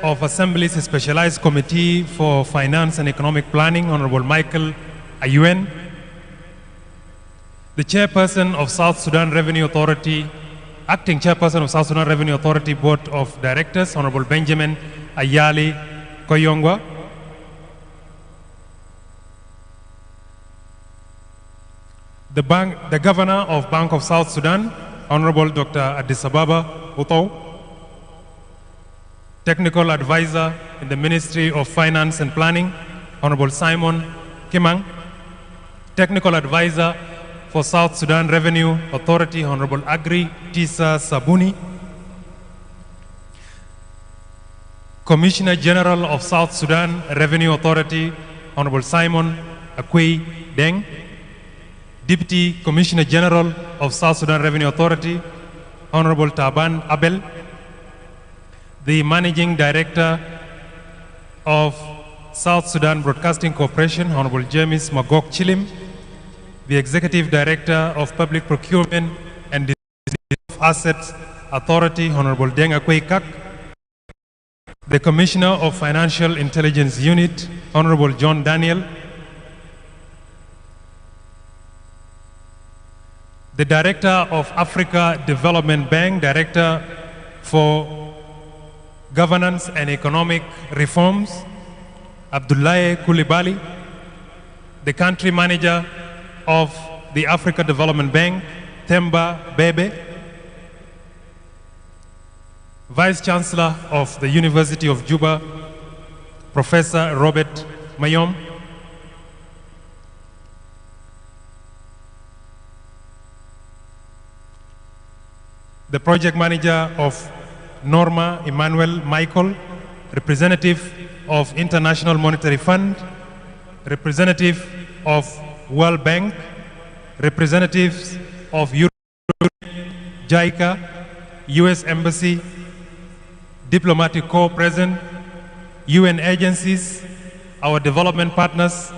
of Assembly's Specialized Committee for Finance and Economic Planning, Honorable Michael Ayuen, the Chairperson of South Sudan Revenue Authority, Acting Chairperson of South Sudan Revenue Authority Board of Directors, Honorable Benjamin Ayali Koyongwa, the Governor of Bank of South Sudan, Honorable Dr. Addis Ababa Uto, Technical Advisor in the Ministry of Finance and Planning, Honorable Simon Kimang, Technical Advisor for South Sudan Revenue Authority, Honorable Agri Tisa Sabuni, Commissioner General of South Sudan Revenue Authority, Honorable Simon Akwe Deng, Deputy Commissioner General of South Sudan Revenue Authority, Honorable Taban Abel, the Managing Director of South Sudan Broadcasting Corporation, Honorable James Magok Chilim, the Executive Director of Public Procurement and Distribution of Assets Authority, Honorable Deng Akwe Kak, the Commissioner of Financial Intelligence Unit, Honorable John Daniel, the Director of Africa Development Bank, Director for Governance and Economic Reforms, Abdullahi Koulibaly, the Country Manager of the Africa Development Bank, Themba Bebe, Vice Chancellor of the University of Juba, Professor Robert Mayom, the Project Manager of Norma Emmanuel Michael, representative of International Monetary Fund, representative of World Bank, representatives of Europe, JICA, US Embassy, Diplomatic Corps present, UN agencies, our development partners,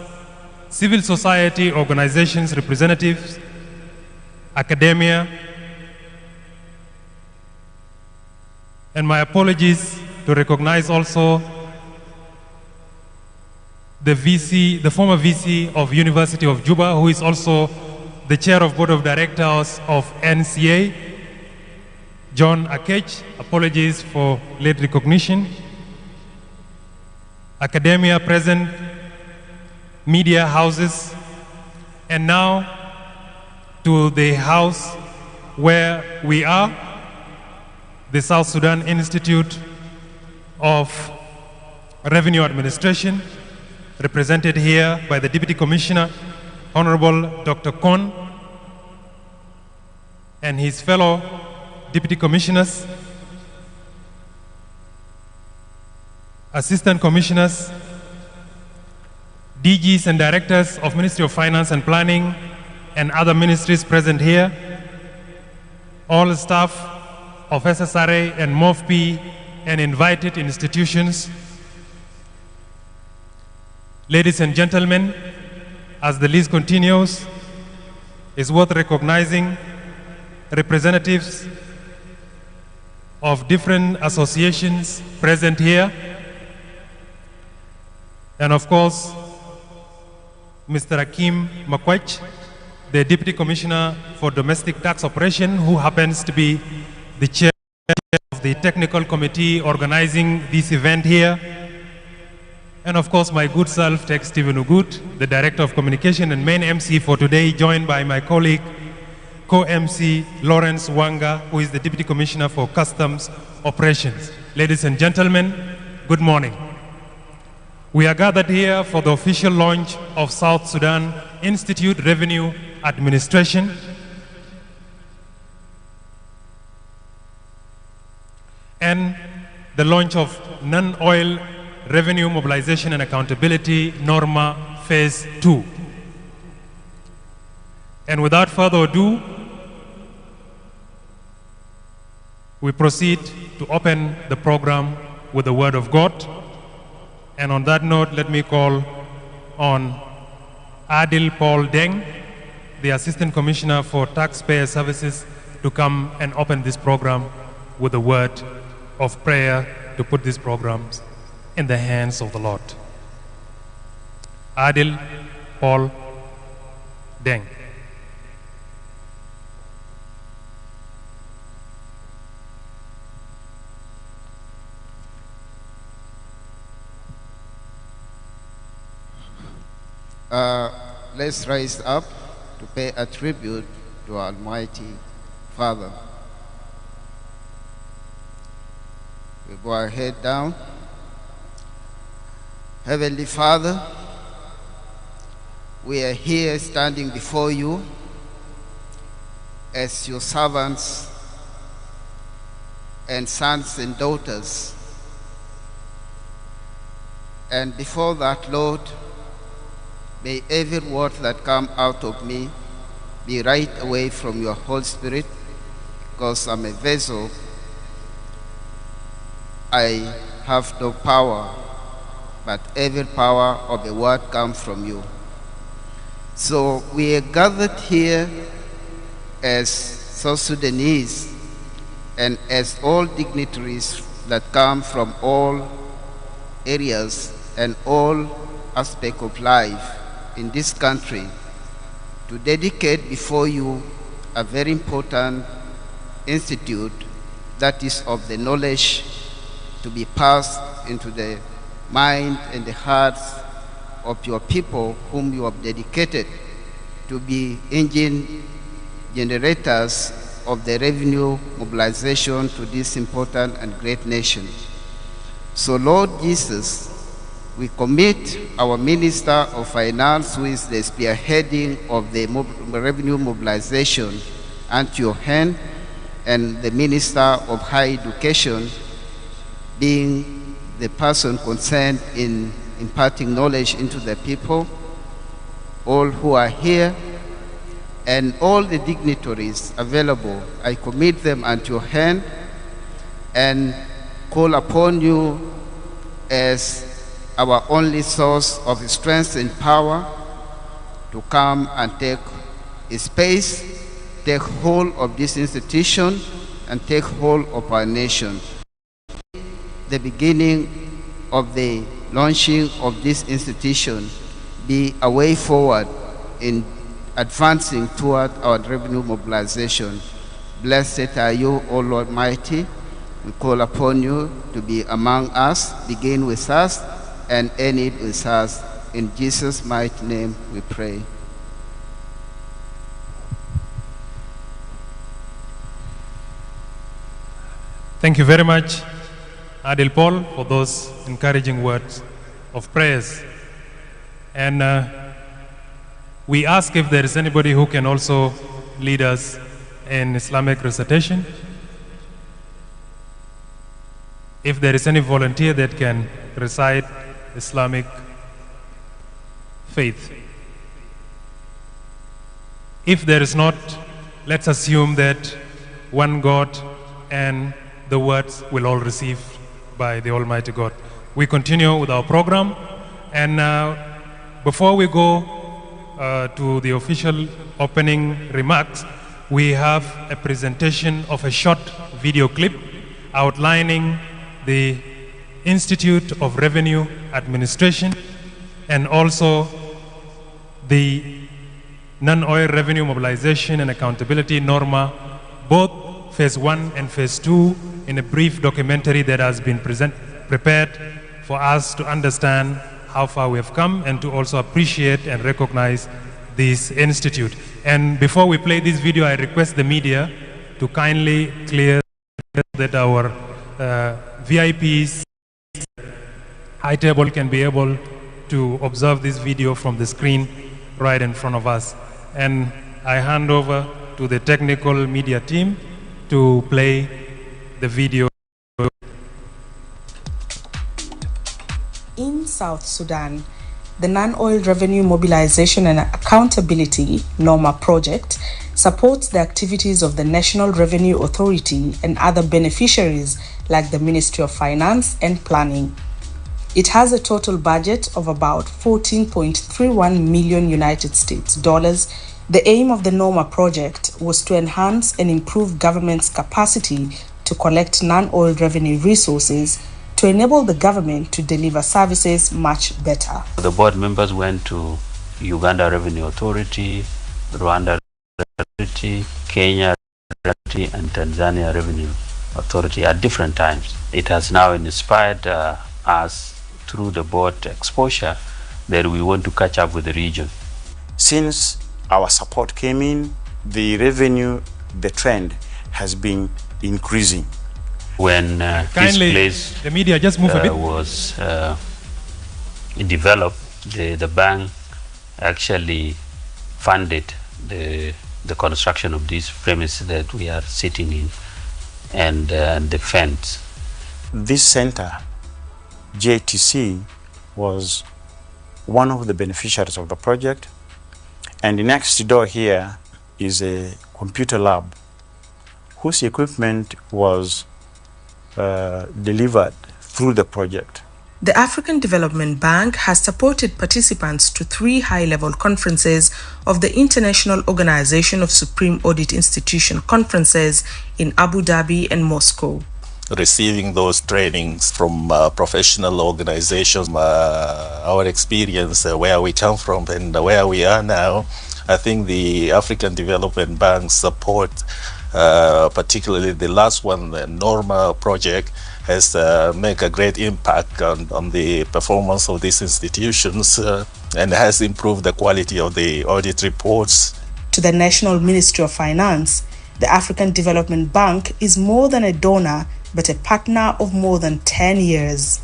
civil society organizations representatives, academia, and my apologies to recognize also the former VC of University of Juba, who is also the Chair of Board of Directors of NCA, John Akech. Apologies for late recognition. Academia present, media houses, and now to the house where we are, the South Sudan Institute of Revenue Administration, represented here by the Deputy Commissioner, Honorable Dr. Kon, and his fellow Deputy Commissioners, Assistant Commissioners, DGs and Directors of Ministry of Finance and Planning and other ministries present here, all staff of SSRA and MOFP and invited institutions. Ladies and gentlemen, as the list continues, it's worth recognizing representatives of different associations present here, and of course, Mr. Akim Makwach, the Deputy Commissioner for Domestic Tax Operation, who happens to be the chair of the technical committee organizing this event here. And of course, my good self, Tech Stephen Ugut, the Director of Communication and main MC for today, joined by my colleague, co-MC Lawrence Wanga, who is the Deputy Commissioner for Customs Operations. Ladies and gentlemen, good morning. We are gathered here for the official launch of South Sudan Institute Revenue Administration, and the launch of Non-Oil Revenue Mobilization and Accountability Norma Phase 2. And without further ado, we proceed to open the program with the Word of God. And on that note, let me call on Adil Paul Deng, the Assistant Commissioner for Taxpayer Services, to come and open this program with a word of prayer to put these programs in the hands of the Lord. Adil Paul Deng. Let's rise up to pay a tribute to our Almighty Father. We bow our head down. Heavenly Father, we are here standing before you as your servants and sons and daughters. And before that, Lord, may every word that comes out of me be right away from your Holy Spirit, because I'm a vessel. I have no power, but every power of the word comes from you. So we are gathered here as South Sudanese and as all dignitaries that come from all areas and all aspects of life in this country to dedicate before you a very important institute that is of the knowledge to be passed into the mind and the hearts of your people whom you have dedicated to be engine generators of the revenue mobilization to this important and great nation. So Lord Jesus, we commit our Minister of Finance, who is the spearheading of the revenue mobilization, unto your hand, and the Minister of Higher Education, being the person concerned in imparting knowledge into the people, all who are here, and all the dignitaries available. I commit them unto your hand and call upon you as our only source of strength and power to come and take a space, take hold of this institution, and take hold of our nation. The beginning of the launching of this institution be a way forward in advancing toward our revenue mobilization. Blessed are you, O Lord Almighty. We call upon you to be among us, begin with us, and end it with us. In Jesus' mighty name we pray. Thank you very much, Adil Paul, for those encouraging words of praise. And we ask if there is anybody who can also lead us in Islamic recitation. If there is any volunteer that can recite Islamic faith. If there is not, let's assume that one God and the words will all receive by the Almighty God. We continue with our program, and before we go to the official opening remarks, we have a presentation of a short video clip outlining the Institute of Revenue Administration and also the Non-Oil Revenue Mobilization and Accountability NORMA, both Phase 1 and Phase 2, in a brief documentary that has been prepared for us to understand how far we have come and to also appreciate and recognize this institute. And before we play this video, I request the media to kindly clear that our VIPs high table can be able to observe this video from the screen right in front of us. And I hand over to the technical media team to play the video. In South Sudan, the Non-Oil Revenue Mobilization and Accountability NORMA project supports the activities of the National Revenue Authority and other beneficiaries like the Ministry of Finance and Planning. It has a total budget of about 14.31 million United States dollars. The aim of the NORMA project was to enhance and improve government's capacity to collect non-oil revenue resources to enable the government to deliver services much better. The board members went to Uganda Revenue Authority, Rwanda Authority, Kenya Authority, and Tanzania Revenue Authority at different times. It has now inspired us through the board exposure that we want to catch up with the region. Since our support came in, the revenue, the trend has been increasing. When this place the media just move a bit. was developed, the bank actually funded the construction of these premises that we are sitting in and the fence. This center, JTC, was one of the beneficiaries of the project, and next door here is a computer lab whose equipment was delivered through the project. The African Development Bank has supported participants to 3 high-level conferences of the International Organization of Supreme Audit Institution conferences in Abu Dhabi and Moscow. Receiving those trainings from professional organizations, our experience, where we come from and where we are now, I think the African Development Bank support, particularly the last one, the Norma project, has made a great impact on the performance of these institutions and has improved the quality of the audit reports. To the National Ministry of Finance, the African Development Bank is more than a donor but a partner of more than 10 years.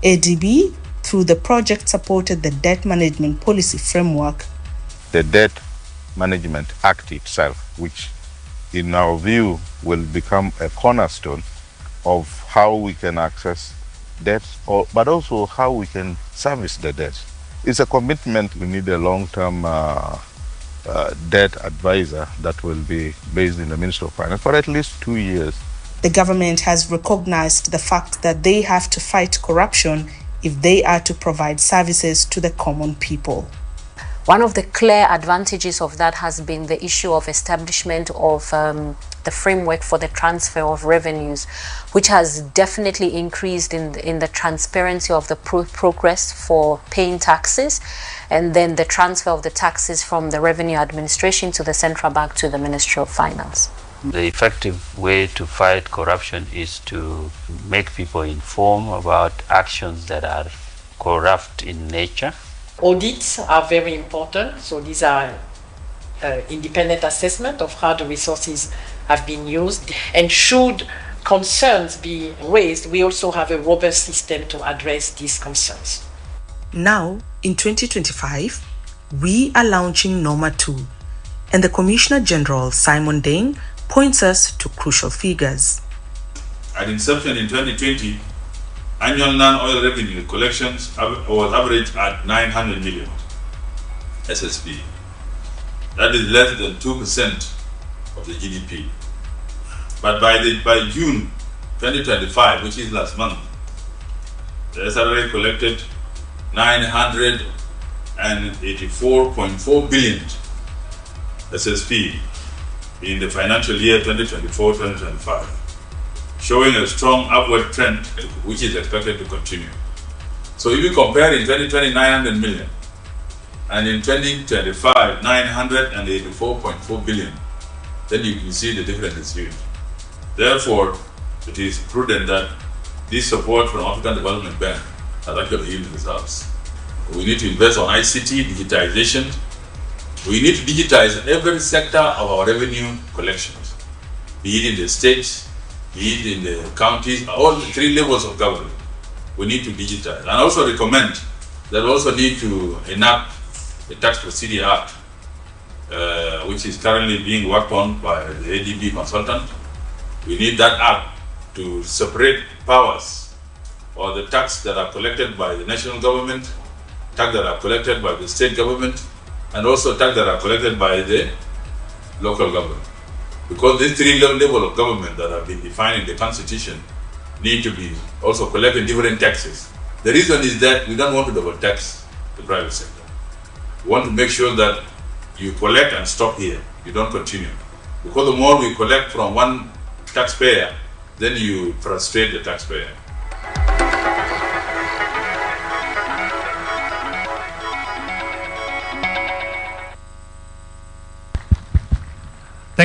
ADB, through the project, supported the Debt Management Policy Framework. The Debt Management Act itself, which in our view will become a cornerstone of how we can access debt, but also how we can service the debt. It's a commitment. We need a long-term debt advisor that will be based in the Ministry of Finance for at least 2 years. The government has recognized the fact that they have to fight corruption if they are to provide services to the common people. One of the clear advantages of that has been the issue of establishment of the framework for the transfer of revenues, which has definitely increased in the transparency of the progress for paying taxes, and then the transfer of the taxes from the revenue administration to the central bank to the Ministry of Finance. The effective way to fight corruption is to make people informed about actions that are corrupt in nature. Audits are very important, so these are independent assessment of how the resources have been used, and should concerns be raised, we also have a robust system to address these concerns. Now, in 2025, we are launching NORMA 2, and the Commissioner General, Simon Deng, points us to crucial figures. At inception in 2020, annual non-oil revenue collections was averaged at 900 million SSP. That is less than 2% of the GDP. But by June 2025, which is last month, the SRA collected 984.4 billion SSP in the financial year 2024-2025, showing a strong upward trend which is expected to continue. So if you compare in 2020 900 million and in 2025 984.4 billion, then you can see the difference is huge. Therefore, it is prudent that this support from African Development Bank has actually yielded results. We need to invest on ICT, digitization. We need to digitize every sector of our revenue collections, be it in the states, be it in the counties, all the 3 levels of government. We need to digitize. And also recommend that we also need to enact the Tax Procedure Act, which is currently being worked on by the ADB consultant. We need that act to separate powers, or the tax that are collected by the national government, tax that are collected by the state government, and also tax that are collected by the local government. Because these 3 levels of government that have been defined in the Constitution need to be also collecting different taxes. The reason is that we don't want to double tax the private sector. We want to make sure that you collect and stop here, you don't continue. Because the more we collect from one taxpayer, then you frustrate the taxpayer.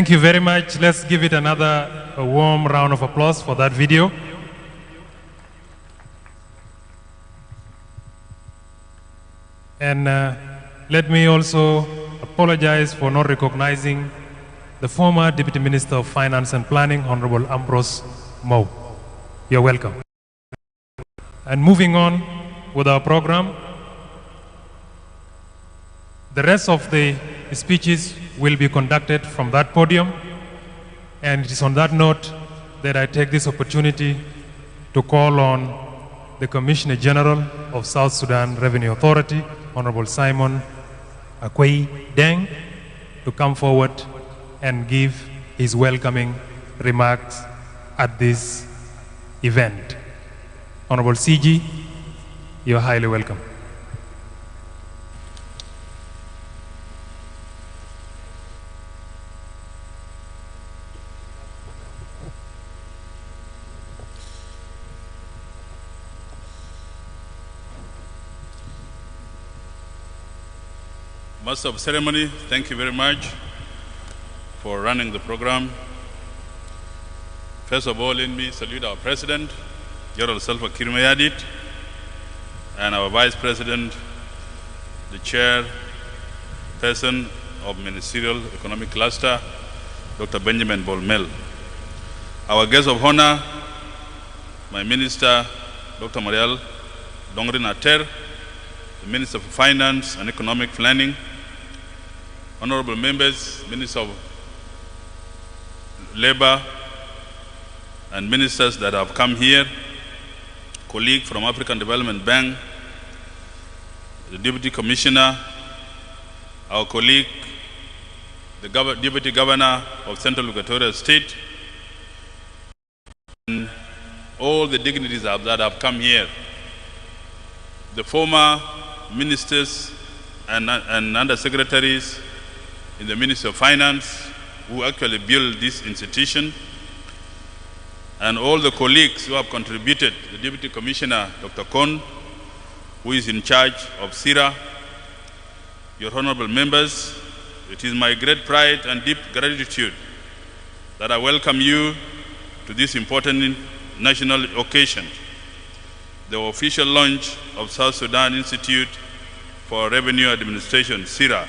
Thank you very much. Let's give it another warm round of applause for that video. And let me also apologize for not recognizing the former Deputy Minister of Finance and Planning, Honorable Ambrose Mo. You're welcome. And moving on with our program, the rest of the speeches will be conducted from that podium. And it is on that note that I take this opportunity to call on the Commissioner General of South Sudan Revenue Authority, Honorable Simon Akwei Deng, to come forward and give his welcoming remarks at this event. Honorable CG, you're highly welcome. Master of Ceremony, thank you very much for running the program. First of all, let me salute our President, General Salva Kiir Mayardit, and our Vice President, the chairperson of Ministerial Economic Cluster, Dr. Benjamin Bolmel. Our guest of honor, my Minister, Dr. Mariel Dongrin Ater, the Minister for Finance and Economic Planning, honorable members, Minister of Labor, and ministers that have come here, colleague from African Development Bank, the Deputy Commissioner, our colleague, the Deputy Governor of Central Equatoria State, and all the dignitaries that have come here, the former ministers and undersecretaries in the Ministry of Finance who actually built this institution, and all the colleagues who have contributed, the Deputy Commissioner, Dr. Kon, who is in charge of Ssira, your honorable members, it is my great pride and deep gratitude that I welcome you to this important national occasion, the official launch of South Sudan Institute for Revenue Administration, Ssira,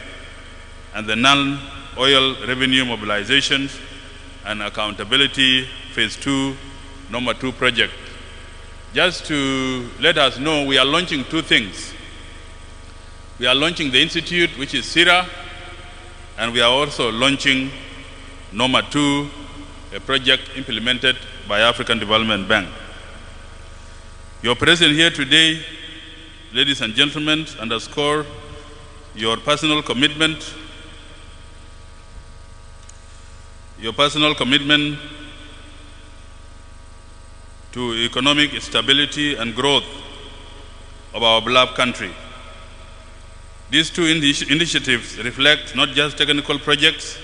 and the non-oil revenue mobilization and accountability phase 2, number 2 project. Just to let us know, we are launching two things. We are launching the institute, which is Ssira, and we are also launching number 2, a project implemented by African Development Bank. Your presence here today, ladies and gentlemen, underscore your personal commitment to economic stability and growth of our beloved country. These two initiatives reflect not just technical projects,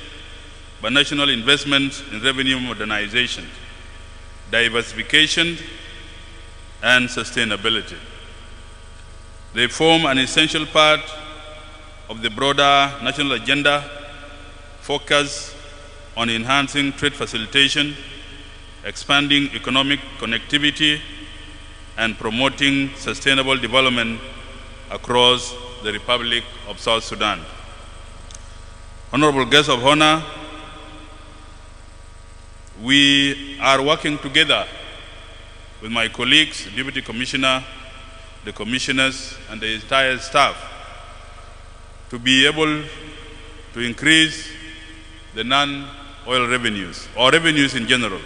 but national investments in revenue modernization, diversification, and sustainability. They form an essential part of the broader national agenda focused on enhancing trade facilitation, expanding economic connectivity, and promoting sustainable development across the Republic of South Sudan. Honorable guests of honor, we are working together with my colleagues, the Deputy Commissioner, the commissioners, and the entire staff to be able to increase the non-oil revenues, or revenues in general.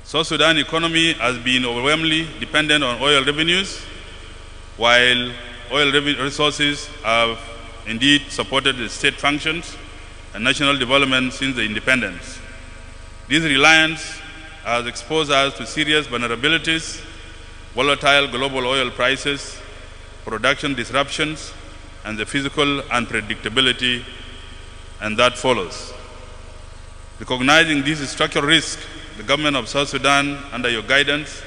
South Sudan economy has been overwhelmingly dependent on oil revenues, while oil resources have indeed supported the state functions and national development since the independence. This reliance has exposed us to serious vulnerabilities, volatile global oil prices, production disruptions, and the physical unpredictability, and that follows. Recognizing this structural risk, the government of South Sudan, under your guidance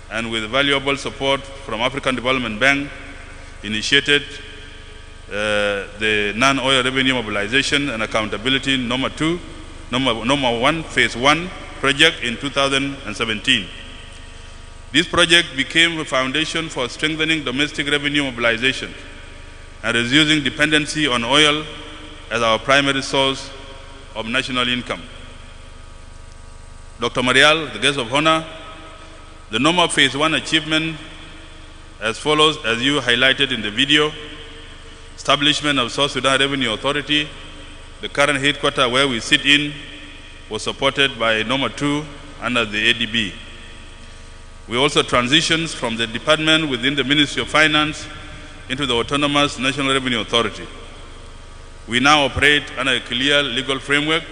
and with valuable support from African Development Bank, initiated the non-oil revenue mobilization and accountability number 1, phase 1 project in 2017. This project became a foundation for strengthening domestic revenue mobilization and reducing dependency on oil as our primary source of national income. Dr. Marial, the guest of honor, the normal phase 1 achievement as follows, as you highlighted in the video: establishment of South Sudan Revenue Authority. The current headquarters where we sit in was supported by number 2 under the ADB. We also transitioned from the department within the Ministry of Finance into the Autonomous National Revenue Authority. We now operate under a clear legal framework,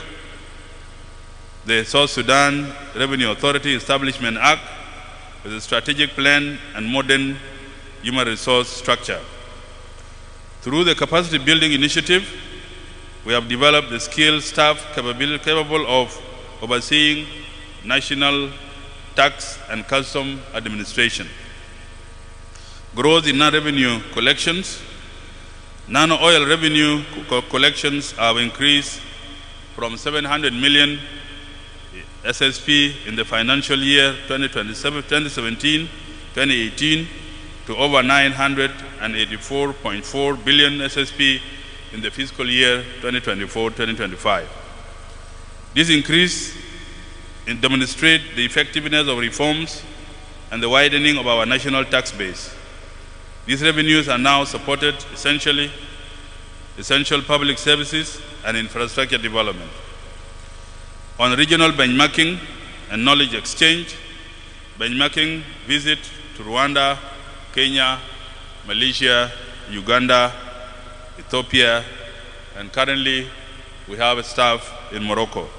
the South Sudan Revenue Authority Establishment Act, with a strategic plan and modern human resource structure. Through the capacity building initiative, we have developed the skilled staff capable of overseeing national tax and custom administration. Growth in non-revenue collections. Non-oil revenue collections have increased from 700 million SSP in the financial year 2017-2018 to over 984.4 billion SSP in the fiscal year 2024-2025. This increase demonstrates the effectiveness of reforms and the widening of our national tax base. These revenues are now supported essential public services and infrastructure development. On regional benchmarking and knowledge exchange, benchmarking visit to Rwanda, Kenya, Malaysia, Uganda, Ethiopia, and currently we have a staff in Morocco.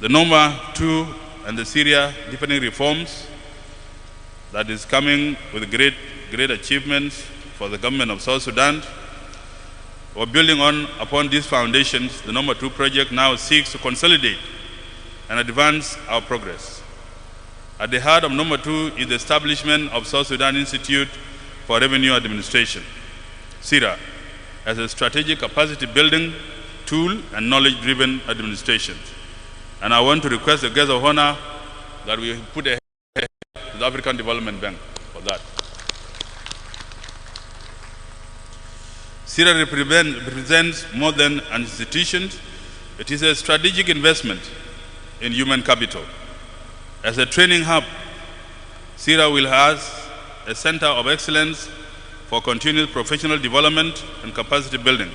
The number 2 and the Ssira deepening reforms that is coming with great achievements for the government of South Sudan. We're building upon these foundations. The number 2 project now seeks to consolidate and advance our progress. At the heart of number 2 is the establishment of South Sudan Institute for Revenue Administration, Ssira, as a strategic capacity building tool and knowledge-driven administration. And I want to request the guest of honor that we put a head to the African Development Bank for that. Ssira represents more than an institution. It is a strategic investment in human capital. As a training hub, Ssira will have a center of excellence for continuous professional development and capacity building.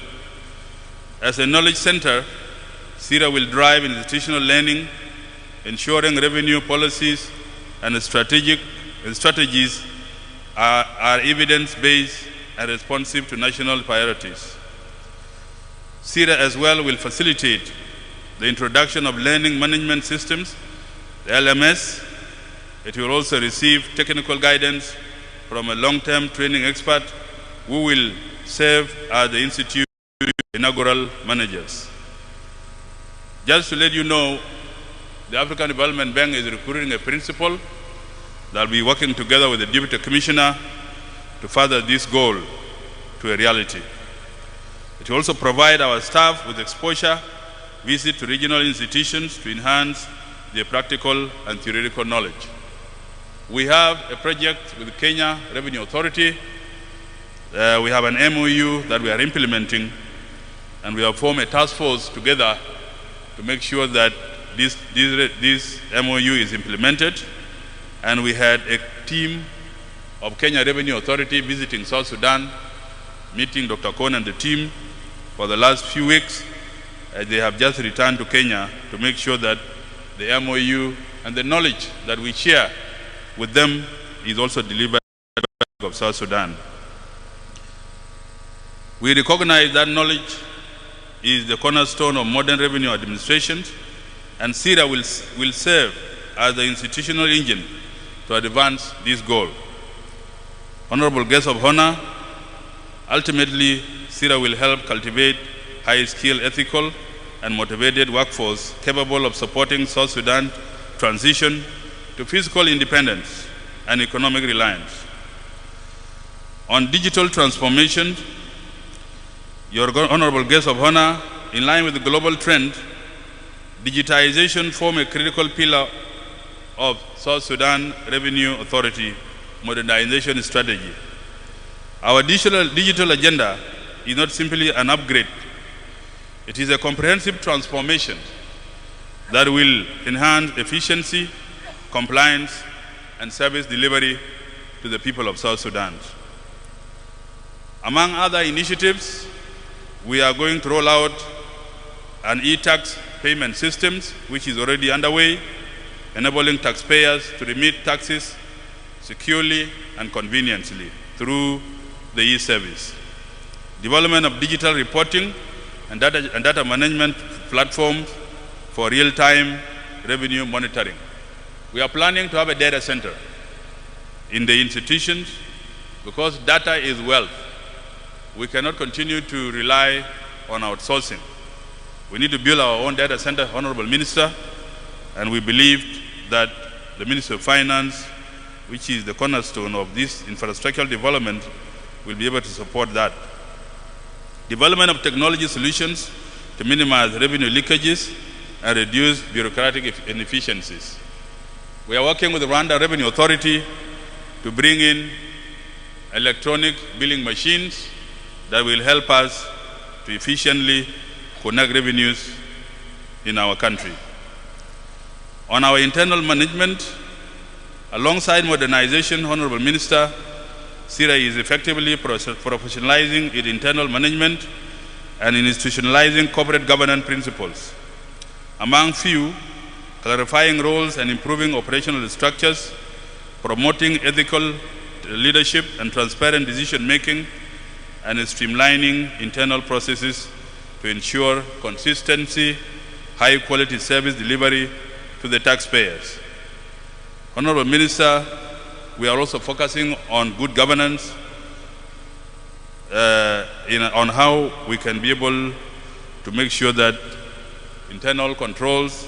As a knowledge center, Ssira will drive institutional learning, ensuring revenue policies and strategies are evidence-based and responsive to national priorities. Ssira as well will facilitate the introduction of learning management systems, the LMS. It will also receive technical guidance from a long-term training expert who will serve as the Institute's inaugural managers. Just to let you know, the African Development Bank is recruiting a principal that will be working together with the Deputy Commissioner to further this goal to a reality. It will also provide our staff with exposure, visit to regional institutions to enhance their practical and theoretical knowledge. We have a project with the Kenya Revenue Authority. We have an MOU that we are implementing, and we have formed a task force together to make sure that this MOU is implemented. And we had a team of Kenya Revenue Authority visiting South Sudan, meeting Dr. Kohn and the team for the last few weeks. They have just returned to Kenya to make sure that the MOU and the knowledge that we share with them is also delivered by the Bank of South Sudan. We recognize that knowledge is the cornerstone of modern revenue administration, and Ssira will serve as the institutional engine to advance this goal. Honorable guests of honor, ultimately, Ssira will help cultivate high-skilled, ethical, and motivated workforce capable of supporting South Sudan's transition to fiscal independence, and economic reliance. On digital transformation, Your honorable guest of honor, in line with the global trend, digitization forms a critical pillar of South Sudan Revenue Authority modernization strategy. Our digital agenda is not simply an upgrade. It is a comprehensive transformation that will enhance efficiency, compliance, and service delivery to the people of South Sudan. Among other initiatives, we are going to roll out an e-tax payment system, which is already underway, enabling taxpayers to remit taxes securely and conveniently through the e-service. Development of digital reporting and data management platforms for real-time revenue monitoring. We are planning to have a data center in the institutions because data is wealth. We cannot continue to rely on outsourcing. We need to build our own data center, Honorable Minister, and we believe that the Ministry of Finance, which is the cornerstone of this infrastructural development, will be able to support that. Development of technology solutions to minimize revenue leakages and reduce bureaucratic inefficiencies. We are working with the Rwanda Revenue Authority to bring in electronic billing machines that will help us to efficiently connect revenues in our country. On our internal management, alongside modernization, Honorable Minister, Ssira is effectively professionalizing its internal management and institutionalizing corporate governance principles. Among few, clarifying roles and improving operational structures, promoting ethical leadership and transparent decision-making, and streamlining internal processes to ensure consistency, high-quality service delivery to the taxpayers. Honorable Minister, we are also focusing on good governance, on how we can be able to make sure that internal controls,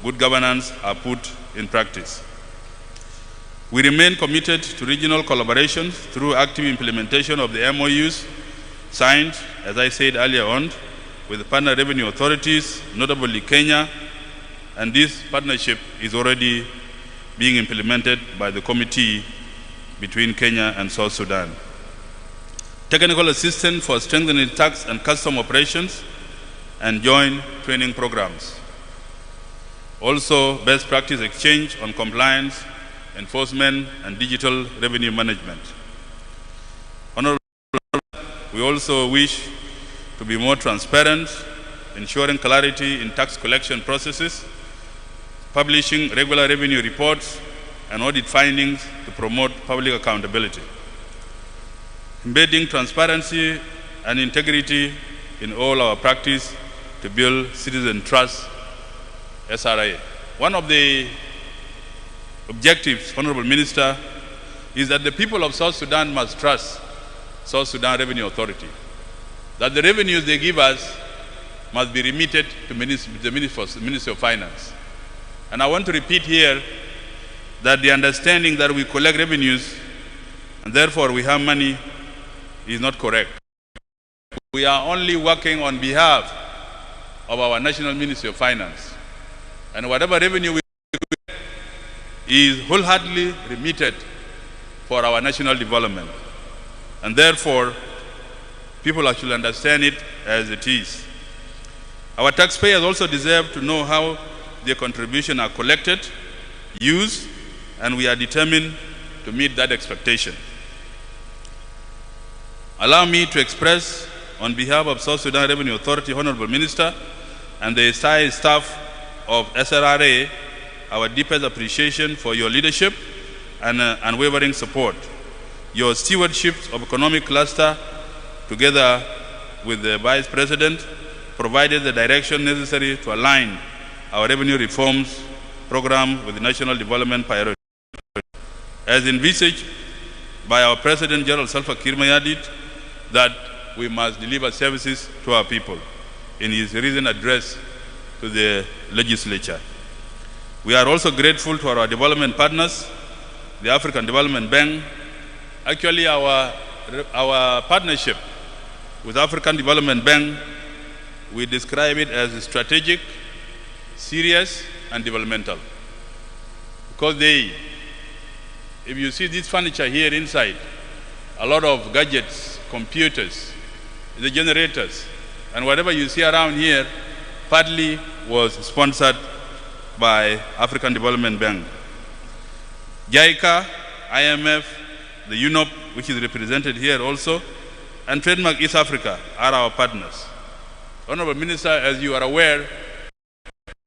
good governance are put in practice. We remain committed to regional collaborations through active implementation of the MOUs signed, as I said earlier on, with the partner revenue authorities, notably Kenya, and this partnership is already being implemented by the committee between Kenya and South Sudan. Technical assistance for strengthening tax and custom operations and joint training programs. Also, best practice exchange on compliance, enforcement, and digital revenue management. Honorable, we also wish to be more transparent, ensuring clarity in tax collection processes, publishing regular revenue reports and audit findings to promote public accountability, embedding transparency and integrity in all our practice to build citizen trust, SRA. One of the objectives, Honorable Minister, is that the people of South Sudan must trust South Sudan Revenue Authority, that the revenues they give us must be remitted to the Ministry of Finance. And I want to repeat here that the understanding that we collect revenues and therefore we have money is not correct. We are only working on behalf of our National Ministry of Finance. And whatever revenue we get is wholeheartedly remitted for our national development. And therefore, people actually understand it as it is. Our taxpayers also deserve to know how their contributions are collected, used, and we are determined to meet that expectation. Allow me to express, on behalf of South Sudan Revenue Authority, Honorable Minister, and the entire staff of SRRA, our deepest appreciation for your leadership and unwavering support. Your stewardship of economic cluster, together with the Vice President, provided the direction necessary to align our revenue reforms program with the national development priorities. As envisaged by our President General Salva Kiir Mayardit, that we must deliver services to our people in his recent address to the legislature. We are also grateful to our development partners, the African Development Bank. Actually, our partnership with African Development Bank, we describe it as strategic, serious, and developmental. Because if you see this furniture here inside, a lot of gadgets, computers, the generators, and whatever you see around here, partly was sponsored by African Development Bank. JICA, IMF, the UNOP, which is represented here also, and Trademark East Africa are our partners. Honorable Minister, as you are aware,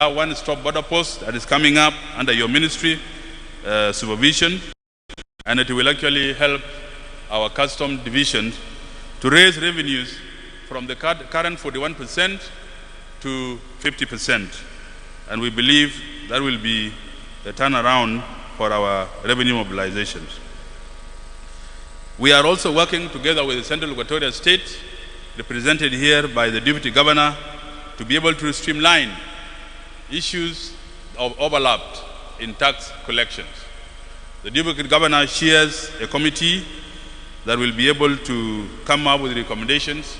our one-stop border post that is coming up under your ministry supervision, and it will actually help our custom division to raise revenues from the current 41% to 50%. And we believe that will be the turnaround for our revenue mobilizations. We are also working together with the Central Equatorial State, represented here by the Deputy Governor, to be able to streamline issues of overlap in tax collections. The Deputy Governor chairs a committee that will be able to come up with recommendations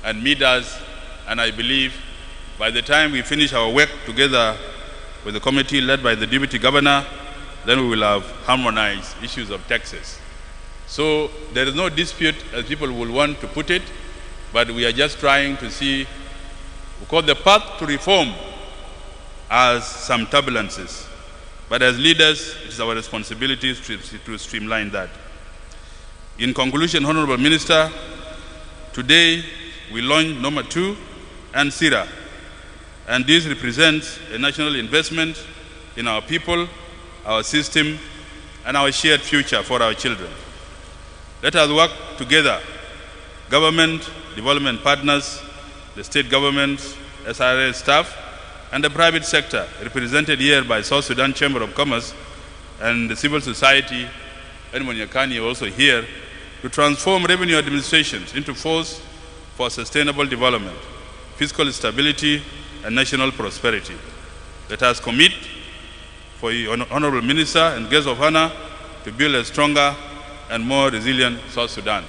and meet us, and I believe by the time we finish our work together with the committee led by the Deputy Governor, then we will have harmonized issues of taxes. So there is no dispute, as people will want to put it, but we are just trying to see, because the path to reform has some turbulences. But as leaders, it is our responsibility to streamline that. In conclusion, Honorable Minister, today we launched number 2 and Ssira, and this represents a national investment in our people, our system, and our shared future for our children. Let us work together, government, development partners, the state governments, SRA staff, and the private sector, represented here by South Sudan Chamber of Commerce and the civil society, and Monyakani also here, to transform revenue administrations into force for sustainable development, fiscal stability, and national prosperity. Let us commit for the Honorable Minister and guests of honor to build a stronger and more resilient South Sudan.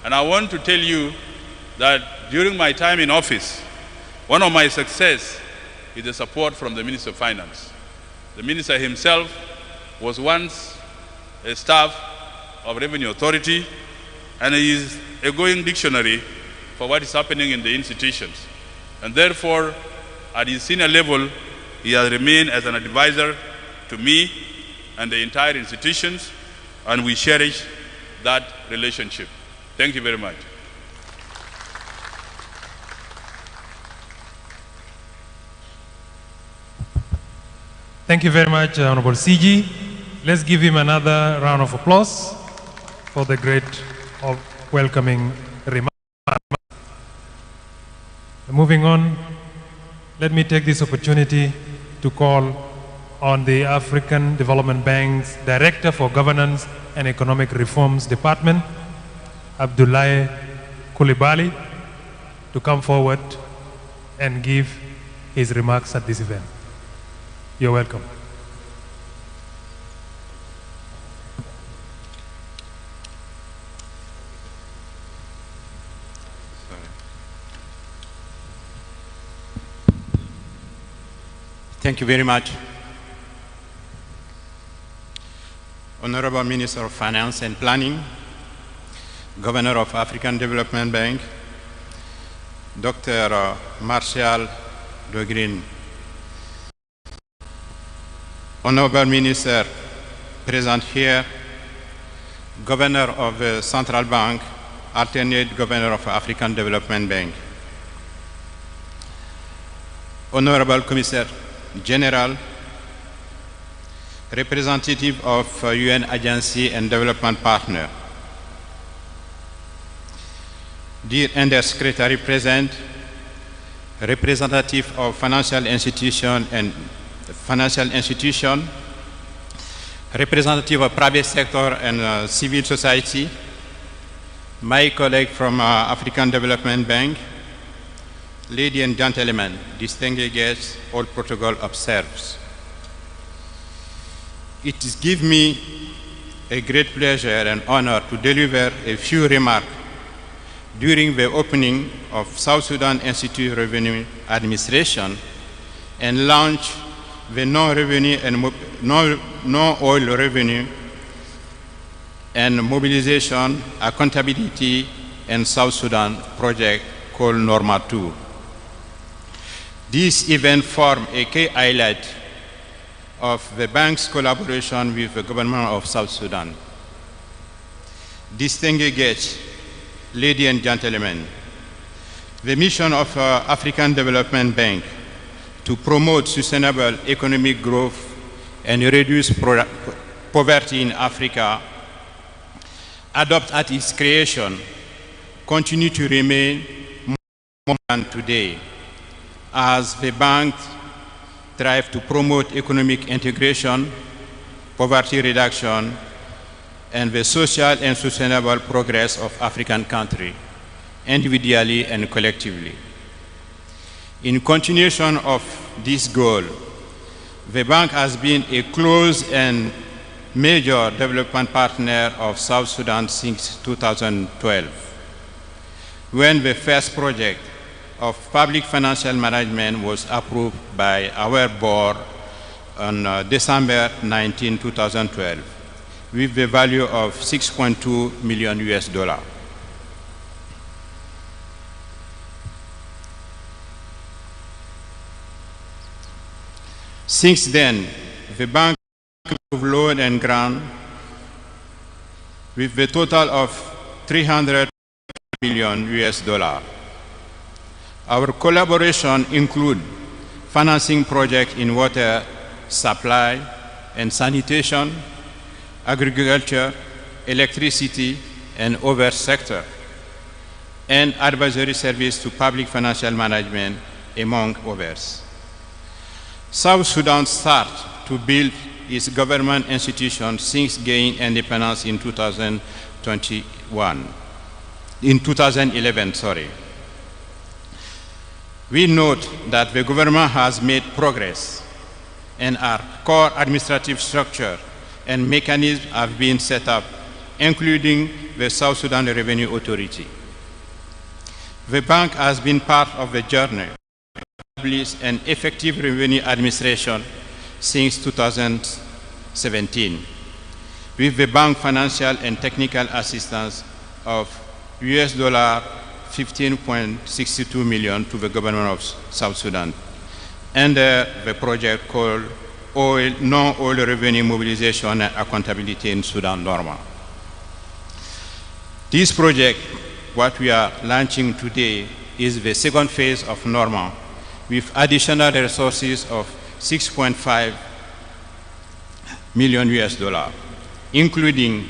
And I want to tell you that during my time in office, one of my success is the support from the Minister of Finance. The Minister himself was once a staff of Revenue Authority, and he is a going dictionary for what is happening in the institutions. And therefore, at his senior level, he has remained as an advisor to me and the entire institutions, and we cherish that relationship. Thank you very much. Thank you very much, Honorable CG. Let's give him another round of applause for the great welcoming remarks. Moving on, let me take this opportunity to call on the African Development Bank's Director for Governance and Economic Reforms Department, Abdoulaye Coulibaly, to come forward and give his remarks at this event. You're welcome. Thank you very much. Honorable Minister of Finance and Planning, Governor of African Development Bank, Dr. Martial Dogrine, Honorable Minister present here, Governor of Central Bank, alternate Governor of African Development Bank, Honorable Commissaire General, representative of UN agency and development partner, dear Undersecretary present, representative of financial institution, representative of private sector and civil society, my colleague from African Development Bank, ladies and gentlemen, distinguished guests, all protocol observed. It gives me a great pleasure and honor to deliver a few remarks during the opening of South Sudan Institute Revenue Administration and launched the non-revenue and non-oil revenue and mobilization accountability in South Sudan project called Norma 2. This event formed a key highlight of the bank's collaboration with the government of South Sudan. Distinguished guests, ladies and gentlemen, the mission of African Development Bank to promote sustainable economic growth and reduce poverty in Africa, adopted at its creation, continue to remain more than today, as the bank strives to promote economic integration, poverty reduction, and the social and sustainable progress of African countries, individually and collectively. In continuation of this goal, the bank has been a close and major development partner of South Sudan since 2012, when the first project of public financial management was approved by our board on December 19, 2012, with the value of $6.2 million US. Since then, the bank approved loan and grant with the total of $300 million US. Our collaboration includes financing projects in water supply and sanitation, agriculture, electricity, and other sectors, and advisory service to public financial management, among others. South Sudan started to build its government institutions since gaining independence in 2011. We note that the government has made progress and our core administrative structure and mechanisms have been set up, including the South Sudan Revenue Authority. The bank has been part of the journey to establish an effective revenue administration since 2017, with the bank financial and technical assistance of US $15.62 million to the government of South Sudan under the project called Non-Oil Revenue Mobilization and Accountability in Sudan, Norma. This project, what we are launching today, is the second phase of Norma, with additional resources of $6.5 million US, including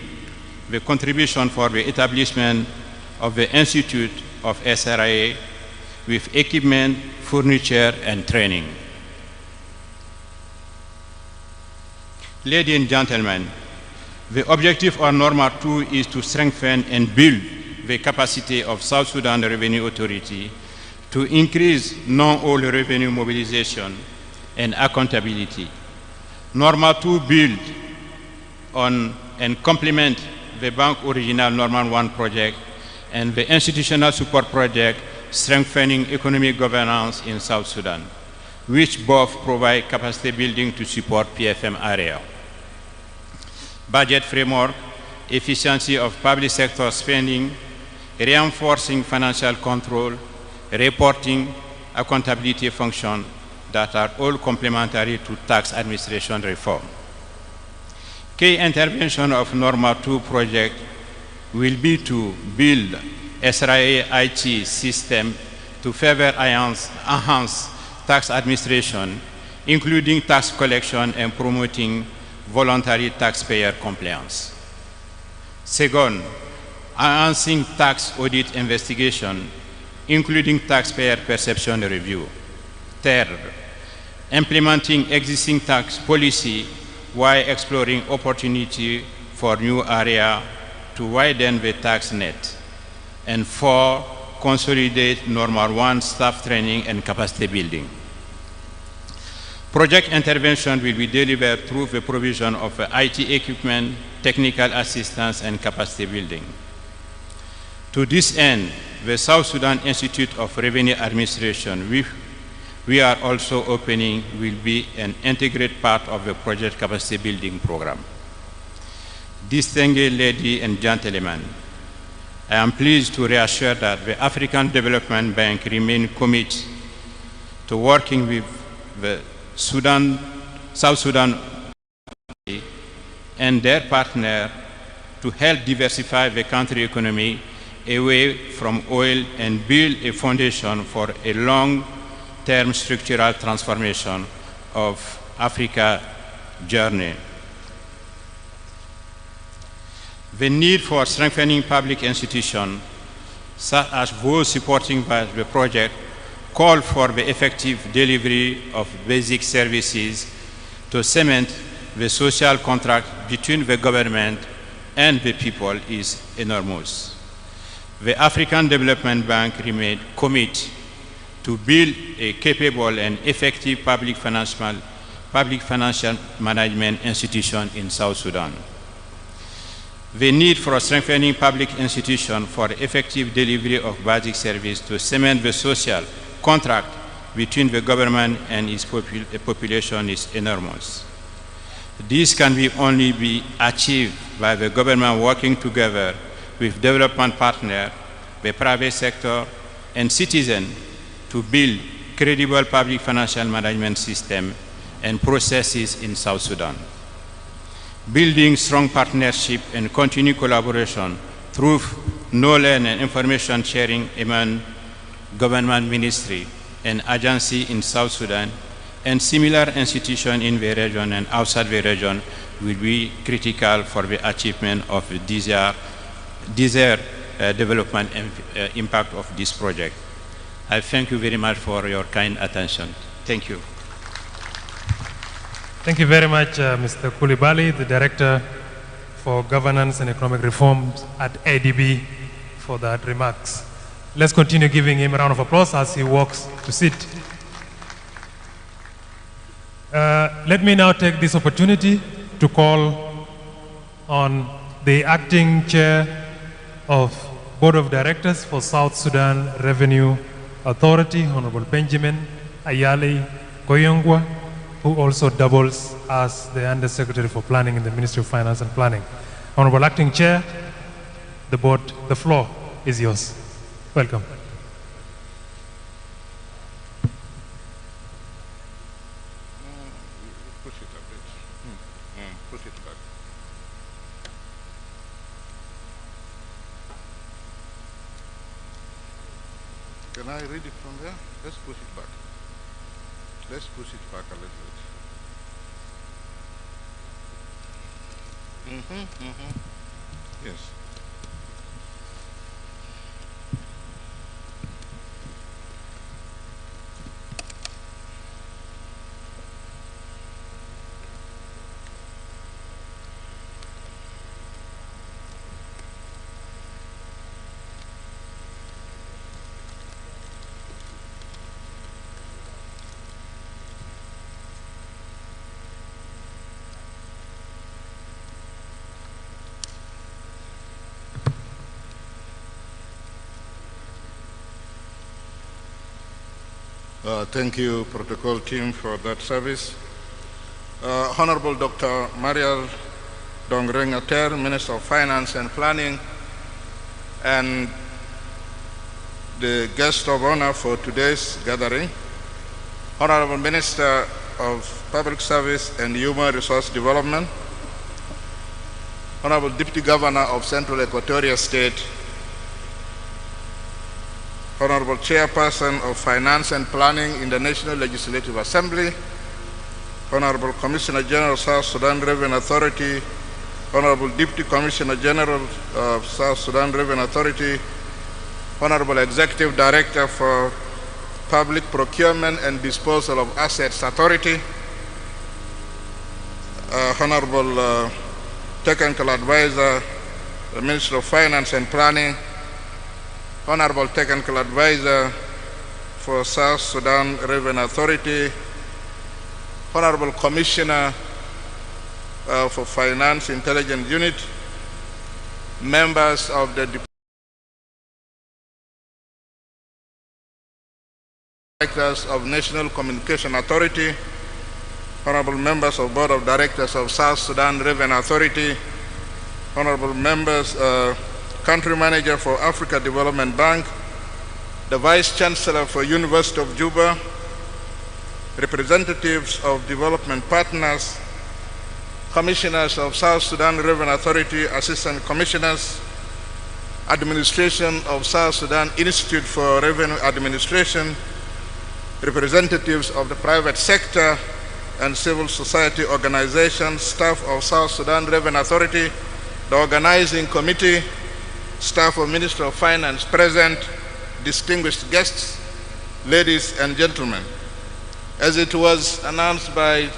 the contribution for the establishment of the Institute of Ssira with equipment, furniture, and training. Ladies and gentlemen, the objective of Norma 2 is to strengthen and build the capacity of South Sudan Revenue Authority to increase non-oil revenue mobilization and accountability. Norma 2 build on and complement the bank's original Norma 1 project and the institutional support project strengthening economic governance in South Sudan, which both provide capacity building to support PFM area. Budget framework, efficiency of public sector spending, reinforcing financial control, reporting, accountability function that are all complementary to tax administration reform. Key intervention of Norma 2 project will be to build Ssira IT system to further enhance tax administration, including tax collection and promoting voluntary taxpayer compliance. Second, enhancing tax audit investigation, including taxpayer perception review. Third, implementing existing tax policy while exploring opportunity for new area to widen the tax net. And four, consolidate Norma 1 staff training and capacity building. Project intervention will be delivered through the provision of IT equipment, technical assistance, and capacity building. To this end, the South Sudan Institute of Revenue Administration, which we are also opening, will be an integrated part of the project capacity building program. Distinguished ladies and gentlemen, I am pleased to reassure that the African Development Bank remains committed to working with the South Sudan and their partner to help diversify the country economy away from oil and build a foundation for a long-term structural transformation of Africa's journey. The need for strengthening public institutions, such as those supporting the project, call for the effective delivery of basic services to cement the social contract between the government and the people is enormous. The African Development Bank remains committed to build a capable and effective public financial management institution in South Sudan. The need for a strengthening public institution for effective delivery of basic service to cement the social contract between the government and its population is enormous. This can only be achieved by the government working together with development partners, the private sector, and citizens to build credible public financial management system and processes in South Sudan. Building strong partnership and continued collaboration through knowledge and information sharing among government ministry and agency in South Sudan and similar institutions in the region and outside the region will be critical for the achievement of the desired development and impact of this project. I thank you very much for your kind attention. Thank you. Thank you very much, Mr. Coulibaly, the Director for Governance and Economic Reforms at ADB, for that remarks. Let's continue giving him a round of applause as he walks to sit. Let me now take this opportunity to call on the Acting Chair of Board of Directors for South Sudan Revenue Authority, Honorable Benjamin Ayali Koyongwa, who also doubles as the Undersecretary for Planning in the Ministry of Finance and Planning. Honorable Acting Chair, the floor is yours. Welcome. Push it a bit. Push it back. Can I read it from there? Let's push it back. Let's push it back a little bit. Yes. Thank you, protocol team, for that service. Honorable Dr. Mariel Dongreng Ater, Minister of Finance and Planning, and the guest of honor for today's gathering, Honorable Minister of Public Service and Human Resource Development, Honorable Deputy Governor of Central Equatoria State, Honorable Chairperson of Finance and Planning in the National Legislative Assembly, Honorable Commissioner General South Sudan Revenue Authority, Honorable Deputy Commissioner General of South Sudan Revenue Authority, Honorable Executive Director for Public Procurement and Disposal of Assets Authority, Honorable Technical Advisor, the Minister of Finance and Planning, Honorable Technical Advisor for South Sudan Revenue Authority, Honorable Commissioner for Finance Intelligence Unit, members of the Directors of National Communication Authority, honorable members of Board of Directors of South Sudan Revenue Authority, honorable members, Country Manager for Africa Development Bank, the Vice Chancellor for University of Juba, representatives of development partners, commissioners of South Sudan Revenue Authority, assistant commissioners, administration of South Sudan Institute for Revenue Administration, representatives of the private sector and civil society organizations, staff of South Sudan Revenue Authority, the organizing committee, staff of Ministry of Finance present, distinguished guests, ladies and gentlemen. As it was announced by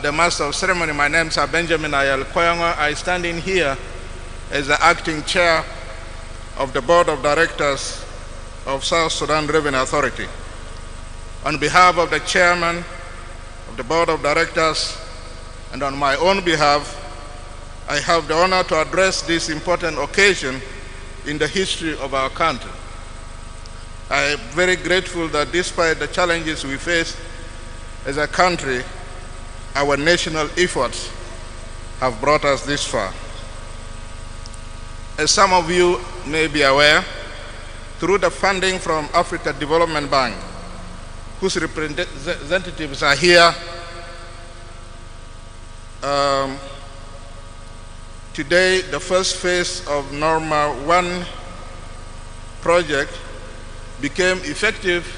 the Master of Ceremony, my name is Benjamin Ayal Koyongo. I stand in here as the acting chair of the Board of Directors of South Sudan Revenue Authority. On behalf of the chairman of the Board of Directors and on my own behalf, I have the honor to address this important occasion in the history of our country. I am very grateful that despite the challenges we face as a country, our national efforts have brought us this far. As some of you may be aware, through the funding from Africa Development Bank, whose representatives are here, today the first phase of Norma 1 project became effective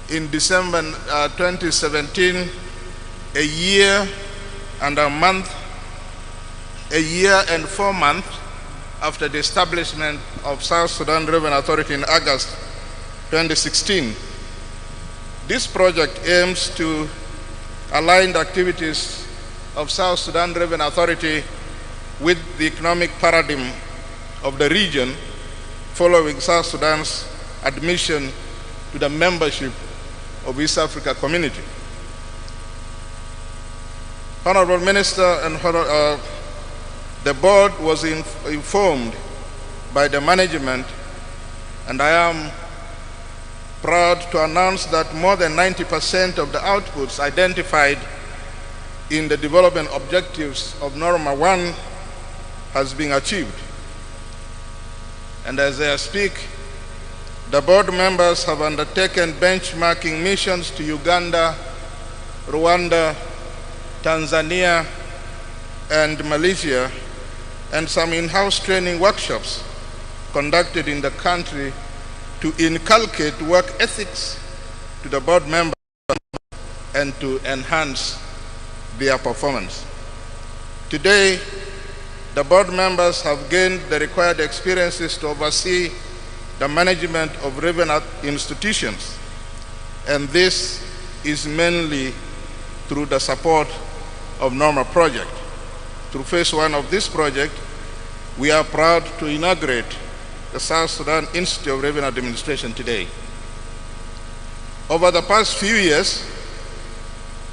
in December 2017, a year and 4 months after the establishment of South Sudan Revenue Authority in August 2016. This project aims to align the activities of South Sudan Revenue Authority with the economic paradigm of the region following South Sudan's admission to the membership of East Africa Community. Honorable Minister and the board was informed by the management, and I am proud to announce that more than 90% of the outputs identified in the development objectives of Norma 1 has been achieved. And as I speak, the board members have undertaken benchmarking missions to Uganda, Rwanda, Tanzania, and Malaysia, and some in-house training workshops conducted in the country to inculcate work ethics to the board members and to enhance their performance. Today, the board members have gained the required experiences to oversee the management of revenue institutions, and this is mainly through the support of Norma project. Through phase 1 of this project, we are proud to inaugurate the South Sudan Institute of Revenue Administration today. Over the past few years,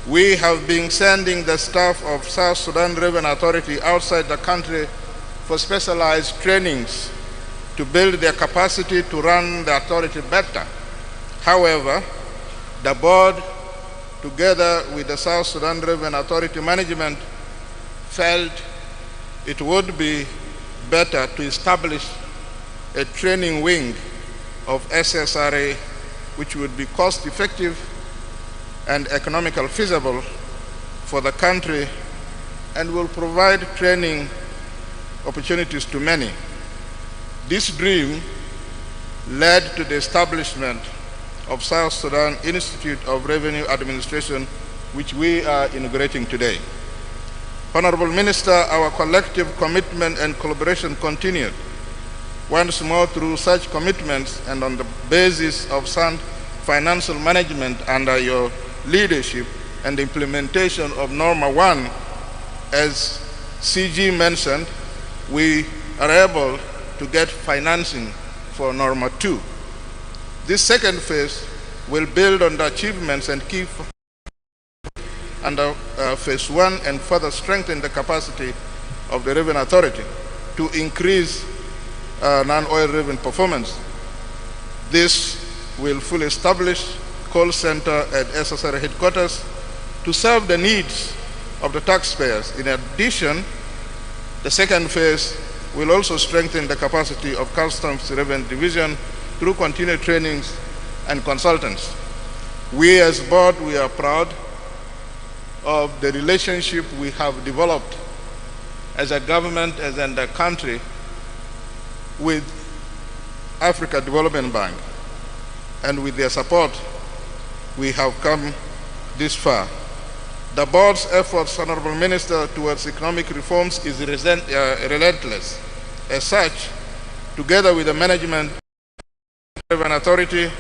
we have been sending the staff of South Sudan Revenue Authority outside the country for specialized trainings to build their capacity to run the authority better. However, the board, together with the South Sudan Revenue Authority management, felt it would be better to establish a training wing of SSRA which would be cost-effective and economically feasible for the country and will provide training opportunities to many. This dream led to the establishment of South Sudan Institute of Revenue Administration, which we are inaugurating today. Honorable Minister, our collective commitment and collaboration continued. Once more, through such commitments and on the basis of sound financial management under your leadership and the implementation of Norma 1, as CG mentioned, we are able to get financing for Norma 2. This second phase will build on the achievements and key under phase 1 and further strengthen the capacity of the Revenue Authority to increase non-oil revenue performance. This will fully establish call center at SSR headquarters to serve the needs of the taxpayers. In addition, the second phase will also strengthen the capacity of Customs Revenue Division through continued trainings and consultants. We as board, we are proud of the relationship we have developed as a government, as in the country, with Africa Development Bank. And with their support, we have come this far. The board's efforts, Honorable Minister, towards economic reforms is relentless. As such, together with the management Revenue Authority,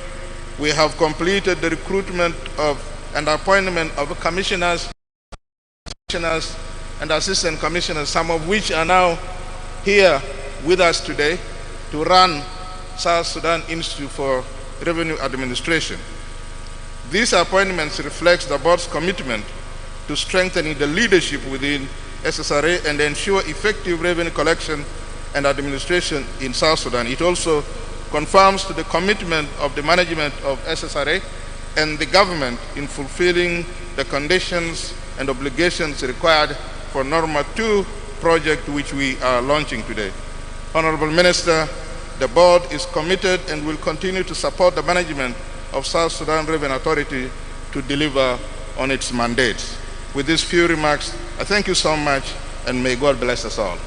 we have completed the recruitment of and appointment of commissioners and assistant commissioners, some of which are now here with us today to run South Sudan Institute for Revenue Administration. These appointments reflect the board's commitment to strengthening the leadership within SSRA and ensure effective revenue collection and administration in South Sudan. It also confirms to the commitment of the management of SSRA and the government in fulfilling the conditions and obligations required for Norma 2 project which we are launching today. Honorable Minister, the board is committed and will continue to support the management of South Sudan Revenue Authority to deliver on its mandates. With these few remarks, I thank you so much and may God bless us all.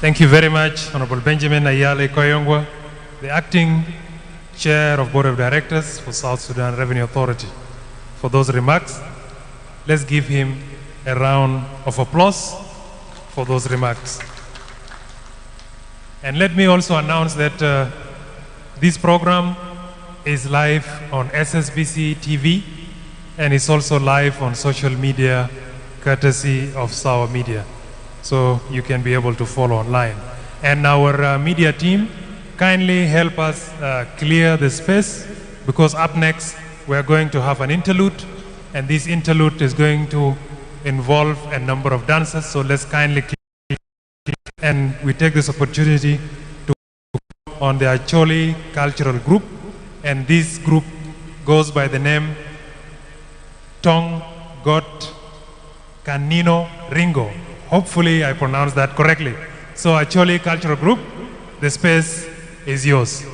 Thank you very much, Honorable Benjamin Ayale Koyongwa, the Acting Chair of Board of Directors for South Sudan Revenue Authority, for those remarks. Let's give him a round of applause for those remarks. And let me also announce that this program is live on SSBC TV and is also live on social media courtesy of Sawa Media. So you can be able to follow online. And our media team, kindly help us clear the space, because up next we are going to have an interlude, and this interlude is going to involve a number of dancers. So let's kindly clear, and we take this opportunity to on the Acholi Cultural Group, and this group goes by the name Tong Got Kanino Ringo. Hopefully I pronounced that correctly. So Acholi Cultural Group, the space is yours.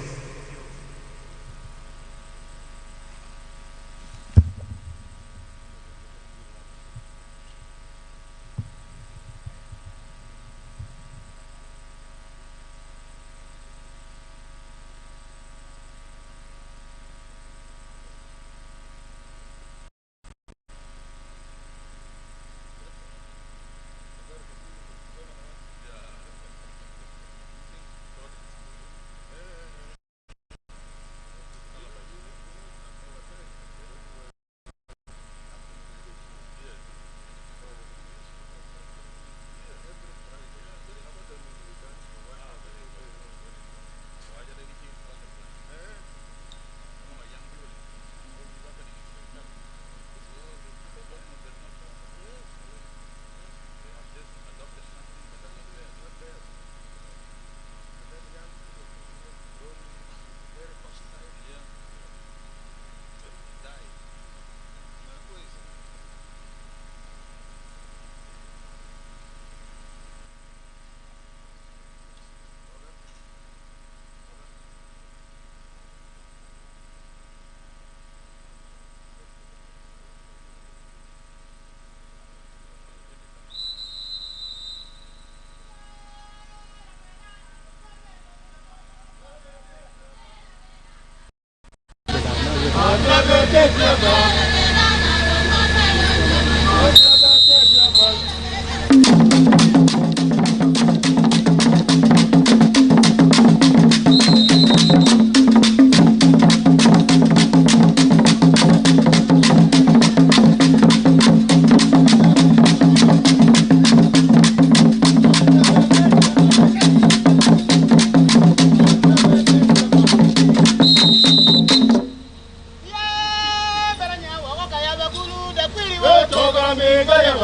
Toga me gaya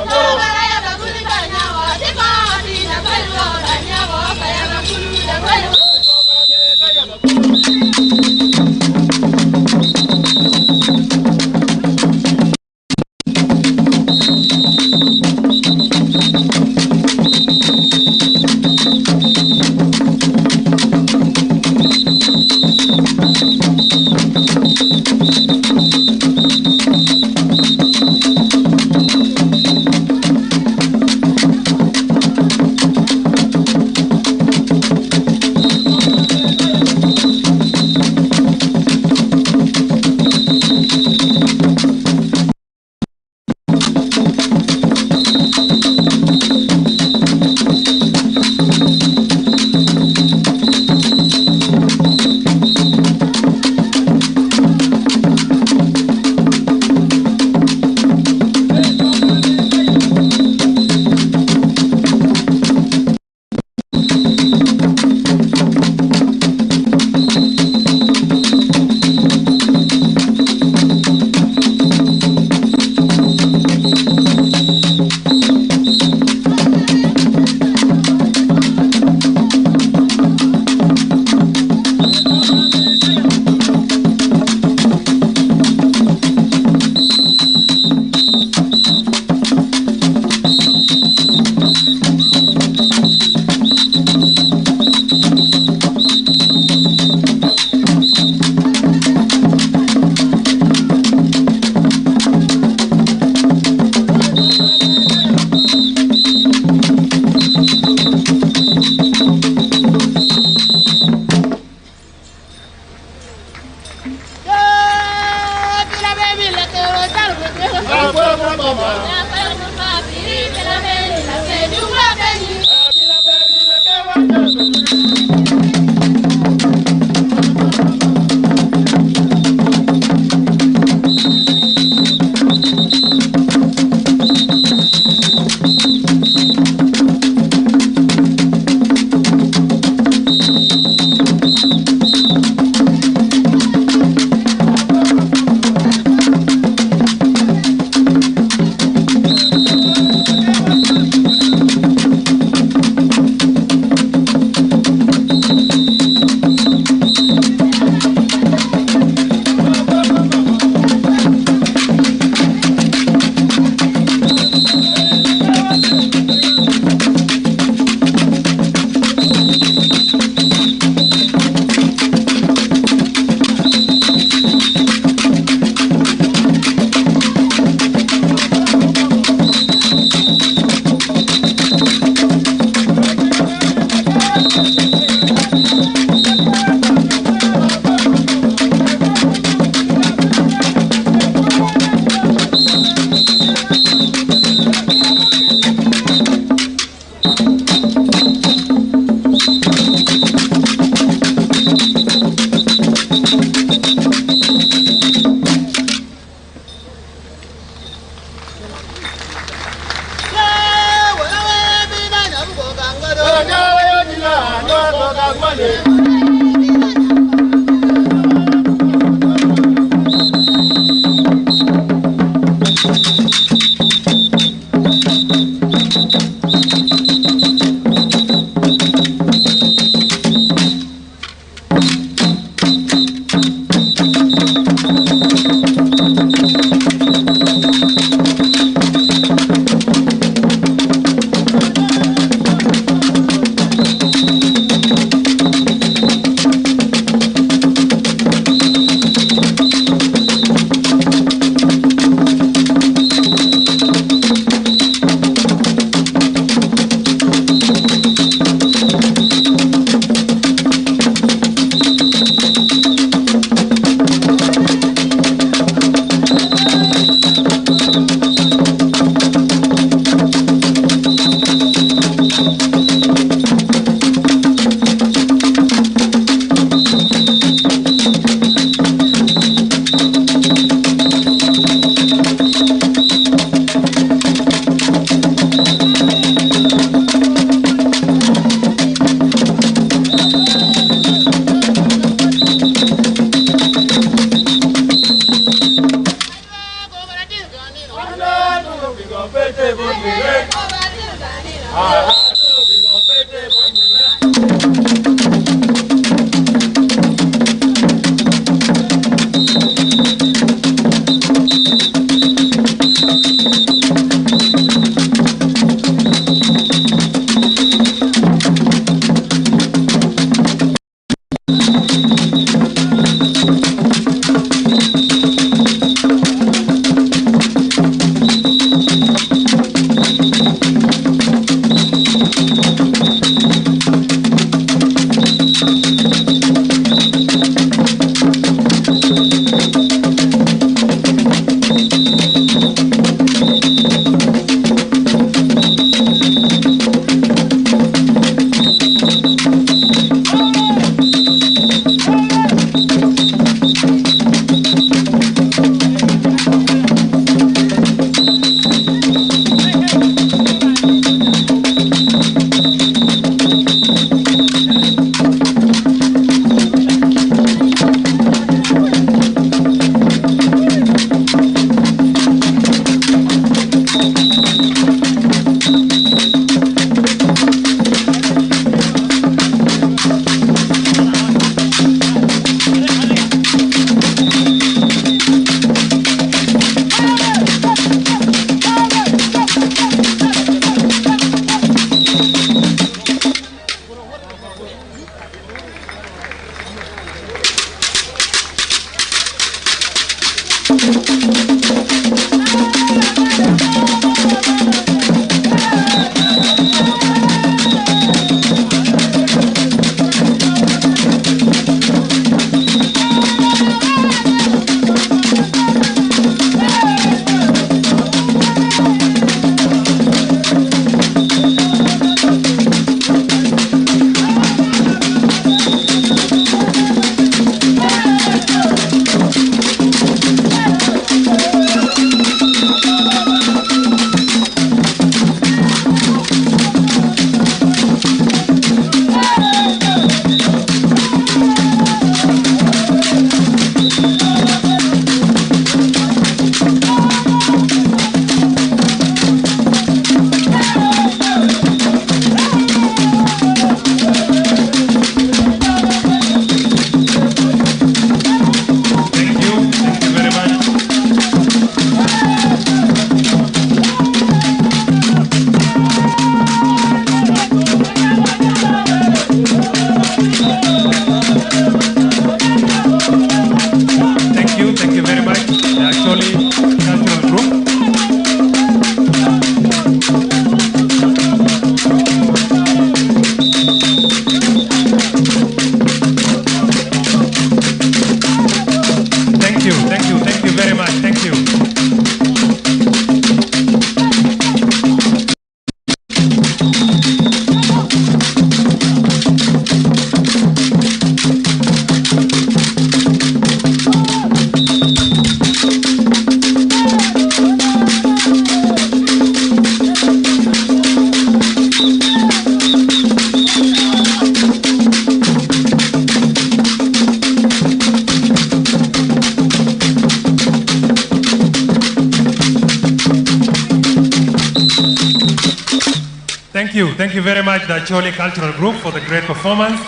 you. Thank you very much, the Acholi Cultural Group, for the great performance.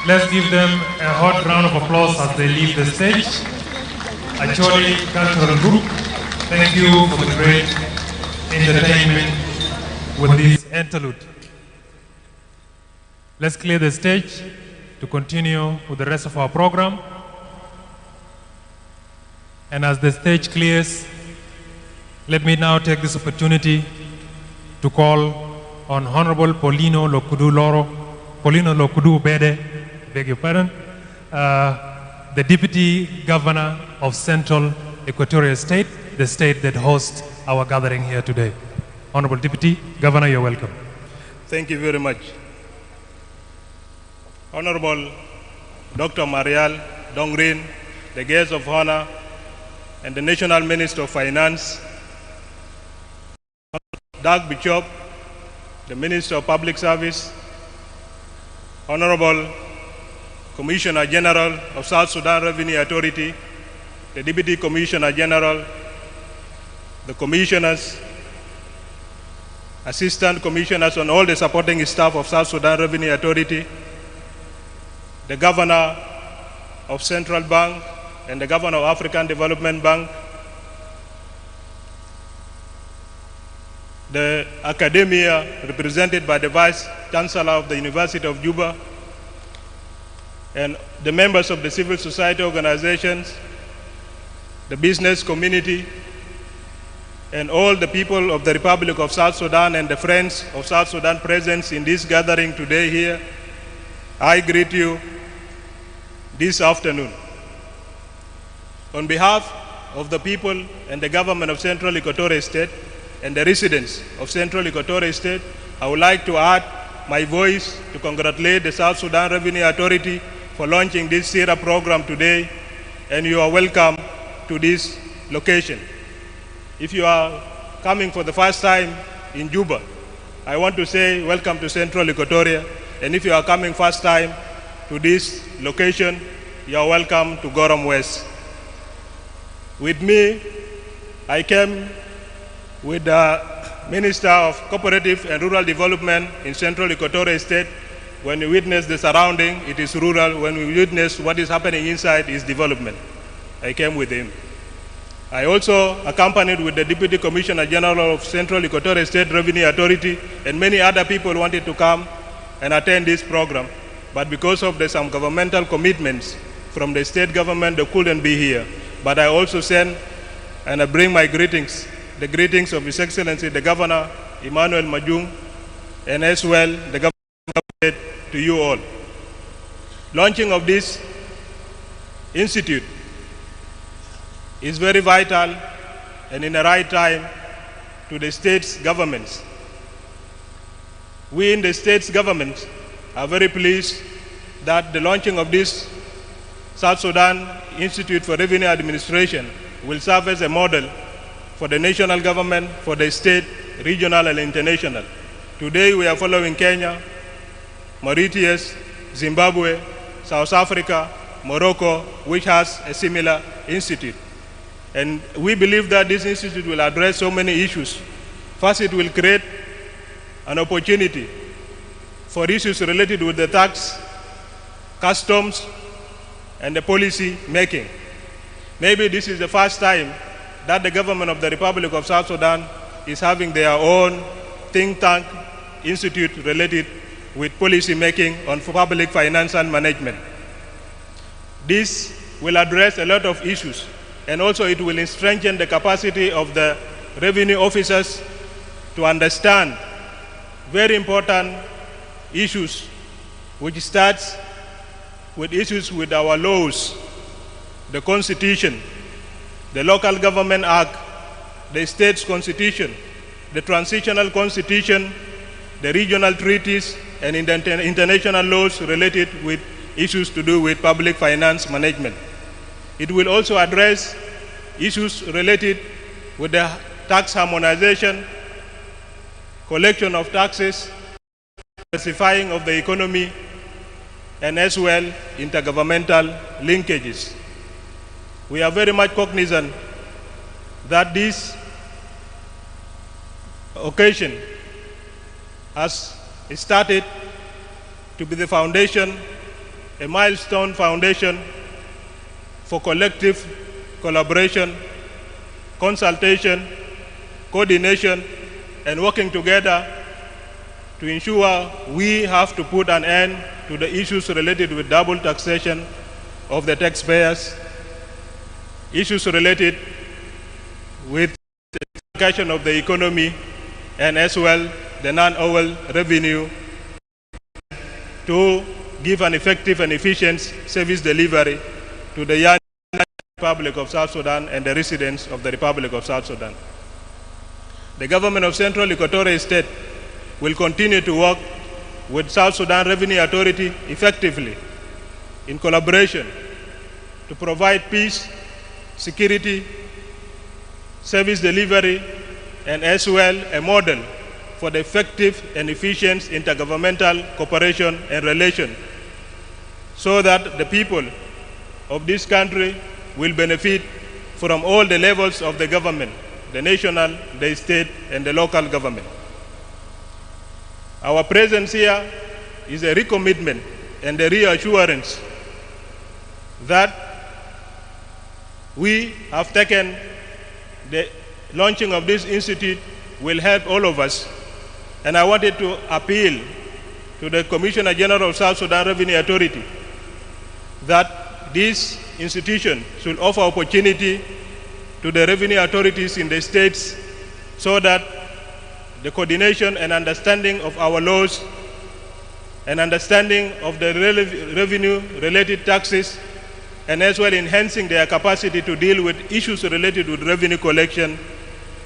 Let's give them a hot round of applause as they leave the stage. Acholi Cultural Group, thank you for the great entertainment with this interlude. Let's clear the stage to continue with the rest of our program. And as the stage clears, let me now take this opportunity to call on Honorable Paulino Lokudu Bede, beg your pardon, the Deputy Governor of Central Equatorial State, the state that hosts our gathering here today. Honorable Deputy Governor, you're welcome. Thank you very much. Honorable Dr. Marial Dongrin, the guests of honor, and the National Minister of Finance, Doug Bishop, the Minister of Public Service, Honorable Commissioner General of South Sudan Revenue Authority, the Deputy Commissioner General, the Commissioners, Assistant Commissioners, and all the supporting staff of South Sudan Revenue Authority, the Governor of Central Bank, and the Governor of African Development Bank, the academia represented by the Vice Chancellor of the University of Juba, and the members of the civil society organizations, the business community, and all the people of the Republic of South Sudan and the friends of South Sudan present in this gathering today here, I greet you this afternoon. On behalf of the people and the government of Central Equatorial State and the residents of Central Equatorial State, I would like to add my voice to congratulate the South Sudan Revenue Authority for launching this Ssira program today, and you are welcome to this location. If you are coming for the first time in Juba, I want to say welcome to Central Equatoria, and if you are coming first time to this location, you are welcome to Gorom West. With me, I came with the Minister of Cooperative and Rural Development in Central Equatorial State. When we witness the surrounding, it is rural. When we witness what is happening inside, is development. I came with him. I also accompanied with the Deputy Commissioner General of Central Equatorial State Revenue Authority, and many other people wanted to come and attend this program. But because of some governmental commitments from the state government, they couldn't be here. But I also send and I bring my greetings, the greetings of His Excellency, the Governor, Emmanuel Majung, and as well, the government to you all. Launching of this institute is very vital and in the right time to the state's governments. We in the state's government are very pleased that the launching of this South Sudan Institute for Revenue Administration will serve as a model for the national government, for the state, regional, and international. Today we are following Kenya, Mauritius, Zimbabwe, South Africa, Morocco, which has a similar institute. And we believe that this institute will address so many issues. First, it will create an opportunity for issues related with the tax, customs, and the policy making. Maybe this is the first time that the government of the Republic of South Sudan is having their own think tank institute related with policy making on public finance and management. This will address a lot of issues, and also it will strengthen the capacity of the revenue officers to understand very important issues, which starts with issues with our laws, the Constitution, the Local Government Act, the state's constitution, the transitional constitution, the regional treaties, and international laws related with issues to do with public finance management. It will also address issues related with the tax harmonization, collection of taxes, diversifying of the economy, and as well intergovernmental linkages. We are very much cognizant that this occasion has started to be the foundation, a milestone foundation for collective collaboration, consultation, coordination, and working together to ensure we have to put an end to the issues related with double taxation of the taxpayers, issues related with the education of the economy, and as well the non-oil revenue to give an effective and efficient service delivery to the young Republic of South Sudan and the residents of the Republic of South Sudan. The government of Central Equatorial State will continue to work with South Sudan Revenue Authority effectively in collaboration to provide peace, security, service delivery, and as well a model for the effective and efficient intergovernmental cooperation and relation so that the people of this country will benefit from all the levels of the government, the national, the state, and the local government. Our presence here is a recommitment and a reassurance that we have taken the launching of this institute will help all of us. And I wanted to appeal to the Commissioner General of South Sudan Revenue Authority that this institution should offer opportunity to the revenue authorities in the states so that the coordination and understanding of our laws and understanding of the revenue-related taxes, and as well enhancing their capacity to deal with issues related with revenue collection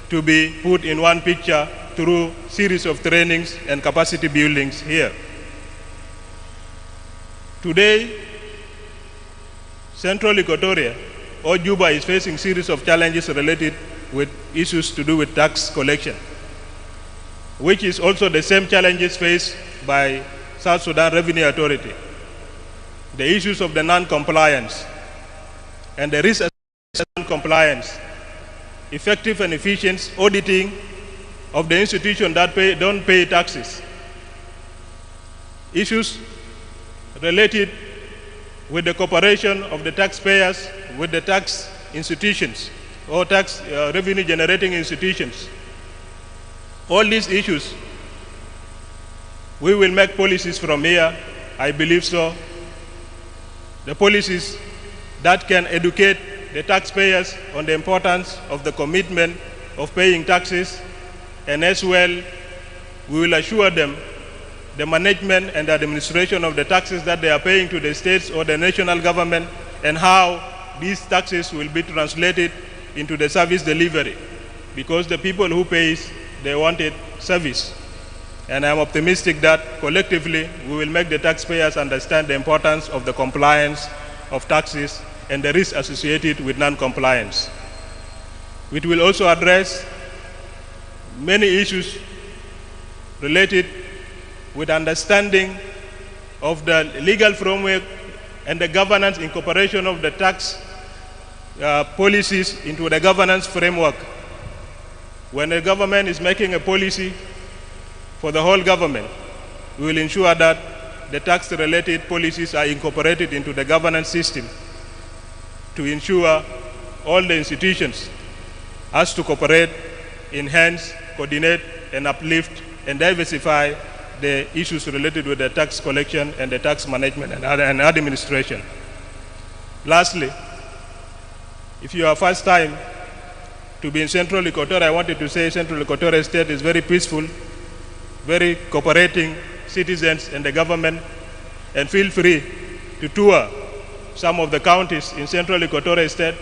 to be put in one picture through series of trainings and capacity buildings here. Today, Central Equatoria, or Juba, is facing series of challenges related with issues to do with tax collection, which is also the same challenges faced by South Sudan Revenue Authority. The issues of the non-compliance and the risk of non-compliance, effective and efficient auditing of the institutions that don't pay taxes, issues related with the cooperation of the taxpayers with the tax institutions or tax revenue generating institutions. All these issues, we will make policies from here, I believe so. The policies that can educate the taxpayers on the importance of the commitment of paying taxes, and as well, we will assure them the management and the administration of the taxes that they are paying to the states or the national government, and how these taxes will be translated into the service delivery, because the people who pay, they wanted service. And I'm optimistic that collectively we will make the taxpayers understand the importance of the compliance of taxes and the risk associated with non-compliance. It will also address many issues related with understanding of the legal framework and the governance incorporation of the tax policies into the governance framework. When the government is making a policy for the whole government, we will ensure that the tax-related policies are incorporated into the governance system to ensure all the institutions has to cooperate, enhance, coordinate, and uplift and diversify the issues related with the tax collection and the tax management and administration. Lastly, if you are first time to be in Central Equatoria, I wanted to say Central Equatoria State is very peaceful, very cooperating citizens and the government, and feel free to tour some of the counties in Central Equatoria State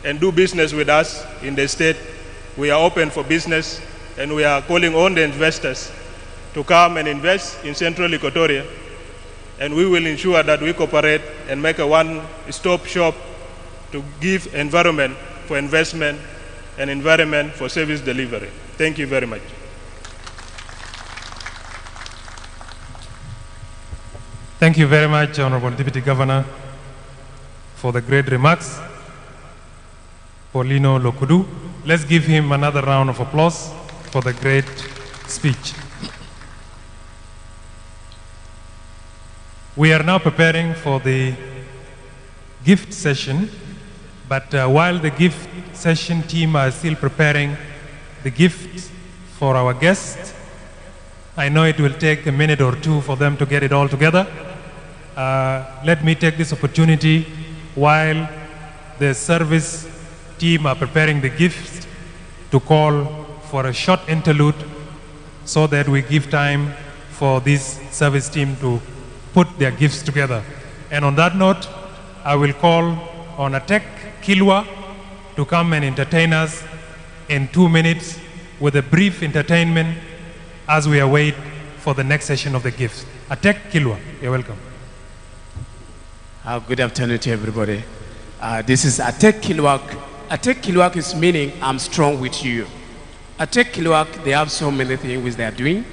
and do business with us in the state. We are open for business, and we are calling on the investors to come and invest in Central Equatoria, and we will ensure that we cooperate and make a one-stop shop to give environment for investment and environment for service delivery. Thank you very much. Thank you very much, Honorable Deputy Governor, for the great remarks. Paulino Lokudu. Let's give him another round of applause for the great speech. We are now preparing for the gift session, but while the gift session team are still preparing the gifts for our guests, I know it will take a minute or two for them to get it all together. Let me take this opportunity while the service team are preparing the gifts to call for a short interlude so that we give time for this service team to put their gifts together. And on that note, I will call on Atek Kilwa to come and entertain us in 2 minutes with a brief entertainment as we await for the next session of the gifts. Atek Kilwa, you're welcome. Good afternoon to everybody. This is Atek Kilwak. Atek Kilwak is meaning I'm strong with you. Atek Kilwak, they have so many things which they are doing.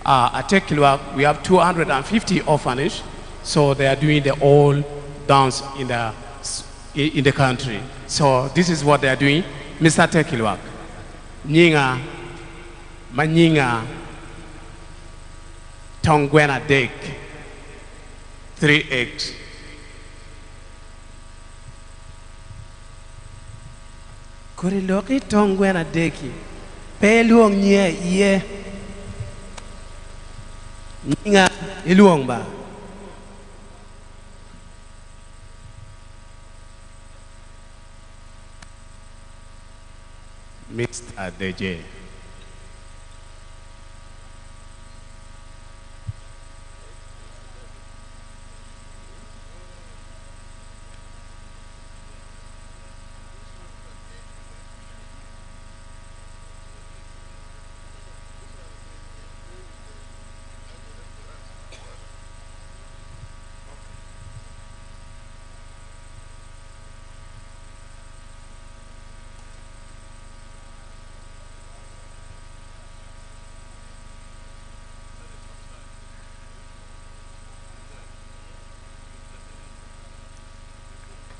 Atek Kilwak, we have 250 orphanages, so they are doing the all dance in the country. So this is what they are doing. Mr. Atek Kilwak. Nyinga, Manyinga, Tongwena Dek, 3 eggs. Kuriloki Tongwena Deki, Peluong ye, Nyinga, Iluongba. Mr. DJ.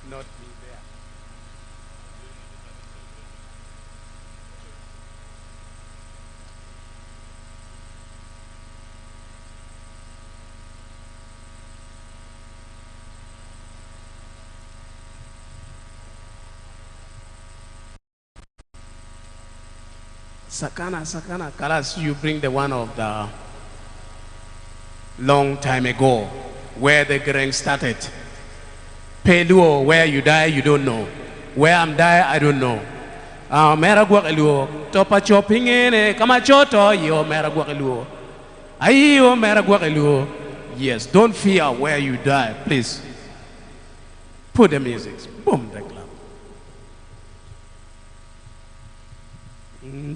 Not be there. Sakana, Kalas, you bring the one of the long time ago where the gang started. Peluo, where you die, you don't know. Where I'm die, I don't know. Meragwak eluo, topa chopping in kamachoto, yo meragwak eluo. Ayo meragwak eluo. Yes, don't fear where you die, please. Put the music. Boom, the club.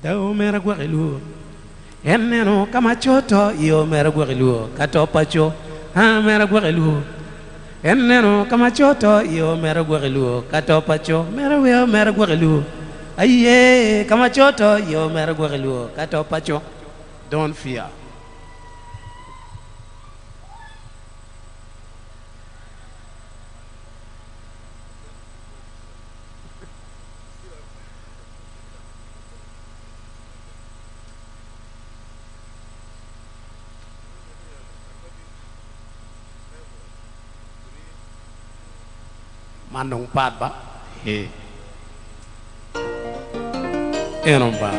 Dao meragwak eluo. Eneno kamachoto, yo meragwak eluo. Katopa cho, ha meragwak eluo. Eneno kamachoto yo meragwagiluo katopacho meraweo meragwagiluo aye kamachoto yo meragwagiluo katopacho. Don't fear. Manong padba, he. Enomba.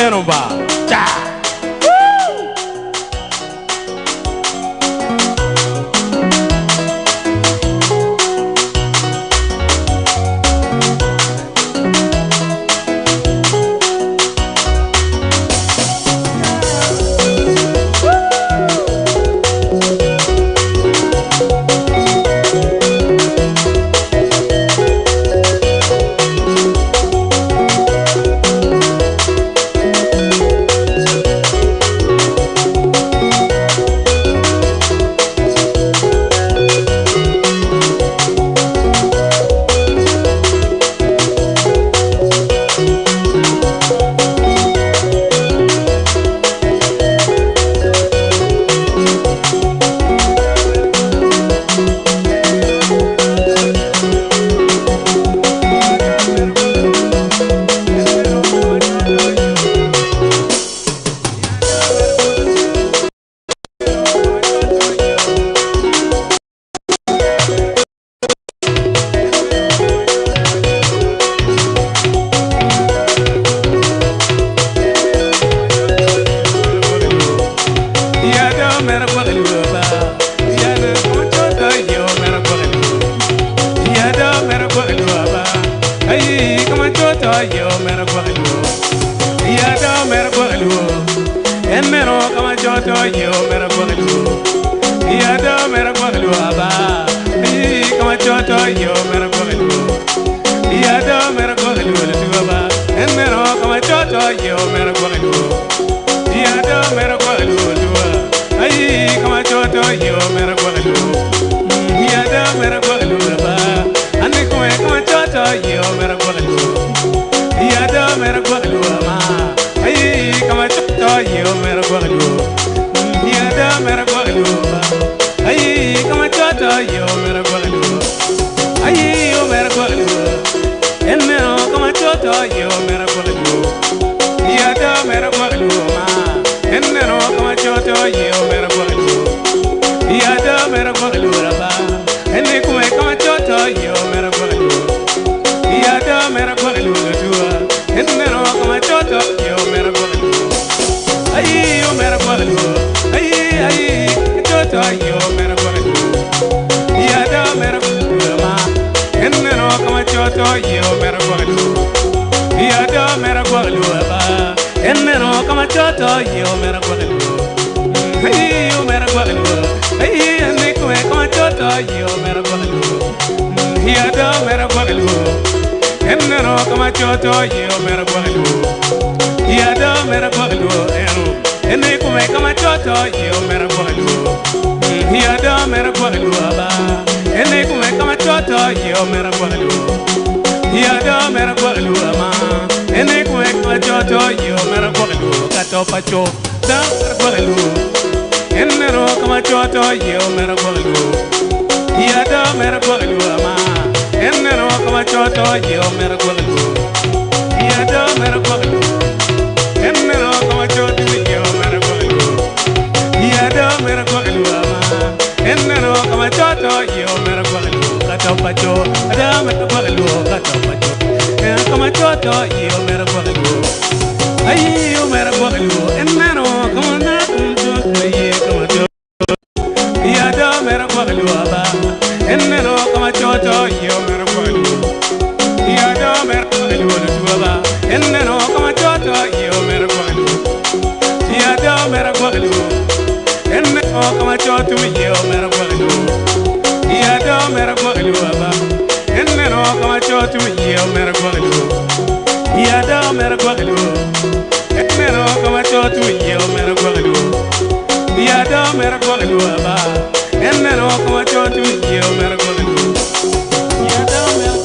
Enomba. Cha. yo mera gwaglu. Yada mera gwaglu ba. Ane kome kama choto yo mera gwaglu. Yada mera gwaglu ma. Ay kama choto yo mera gwaglu. Yada mera gwaglu ba. Ay kama choto yo mera gwaglu. Ay yo mera gwaglu. Enero kama choto yo mera gwaglu. Yada mera gwaglu ma. Enero kama choto yo mera gwaglu. Yada mera gwaglu ba. Ene kume kama choto yo mera gwaglu. Yada mera gwaglu dua. Enero kama choto yo mera gwaglu. Ay yo mera gwaglu. Ay choto yo mera gwaglu. Yada mera gwaglu ma. Enero kama choto yo mera gwaglu. Yada mera gwaglu ba. Enero kama choto yo mera gwaglu. Ay yo mera gwaglu. Ay ane kume kama choto yo mera gwaglu. Yada mera gwaglu. Enero kama choto yo mera gwaglu. Yada mera gwaglu. Ene kume kama choto yo mera gwaglu. Yada mera gwaglu ba. Ene kume kama choto yo mera gwaglu. Yada mera gwaglu ma. Ene kume kama choto yo mera gwaglu. Kato pacho da mera gwaglu. Enero kama choto yo mera gwaglu. Yada mera gwaglu ma. Enero kama choto yo mera gwaglu. Yada mera gwaglu. Enero kama choto yo mera gwaglu. Yada mera gwaglu ma. Enero kama choto yo mera gwaglu. Kato pacho da mera gwaglu. Kato pacho kama choto yo mera gwaglu. Ay yo mera gwaglu. Enero kama na choto yo kama choto. Yada mera gwaglu ba. Enero kama choto yo mera gwaglu. Yada mera gwaglu ba. Enero kama choto yo mera gwaglu. Yada mera gwaglu. Enero kama choto yo mera gwaglu. Yada mera gwaglu ba. Enero kama choto yo mera gwaglu. Yada mera gwaglu. Enero kama choto yo mera gwaglu. Yada mera gwaglu ba. Enero kama choto yo mera gwaglu. Yada mera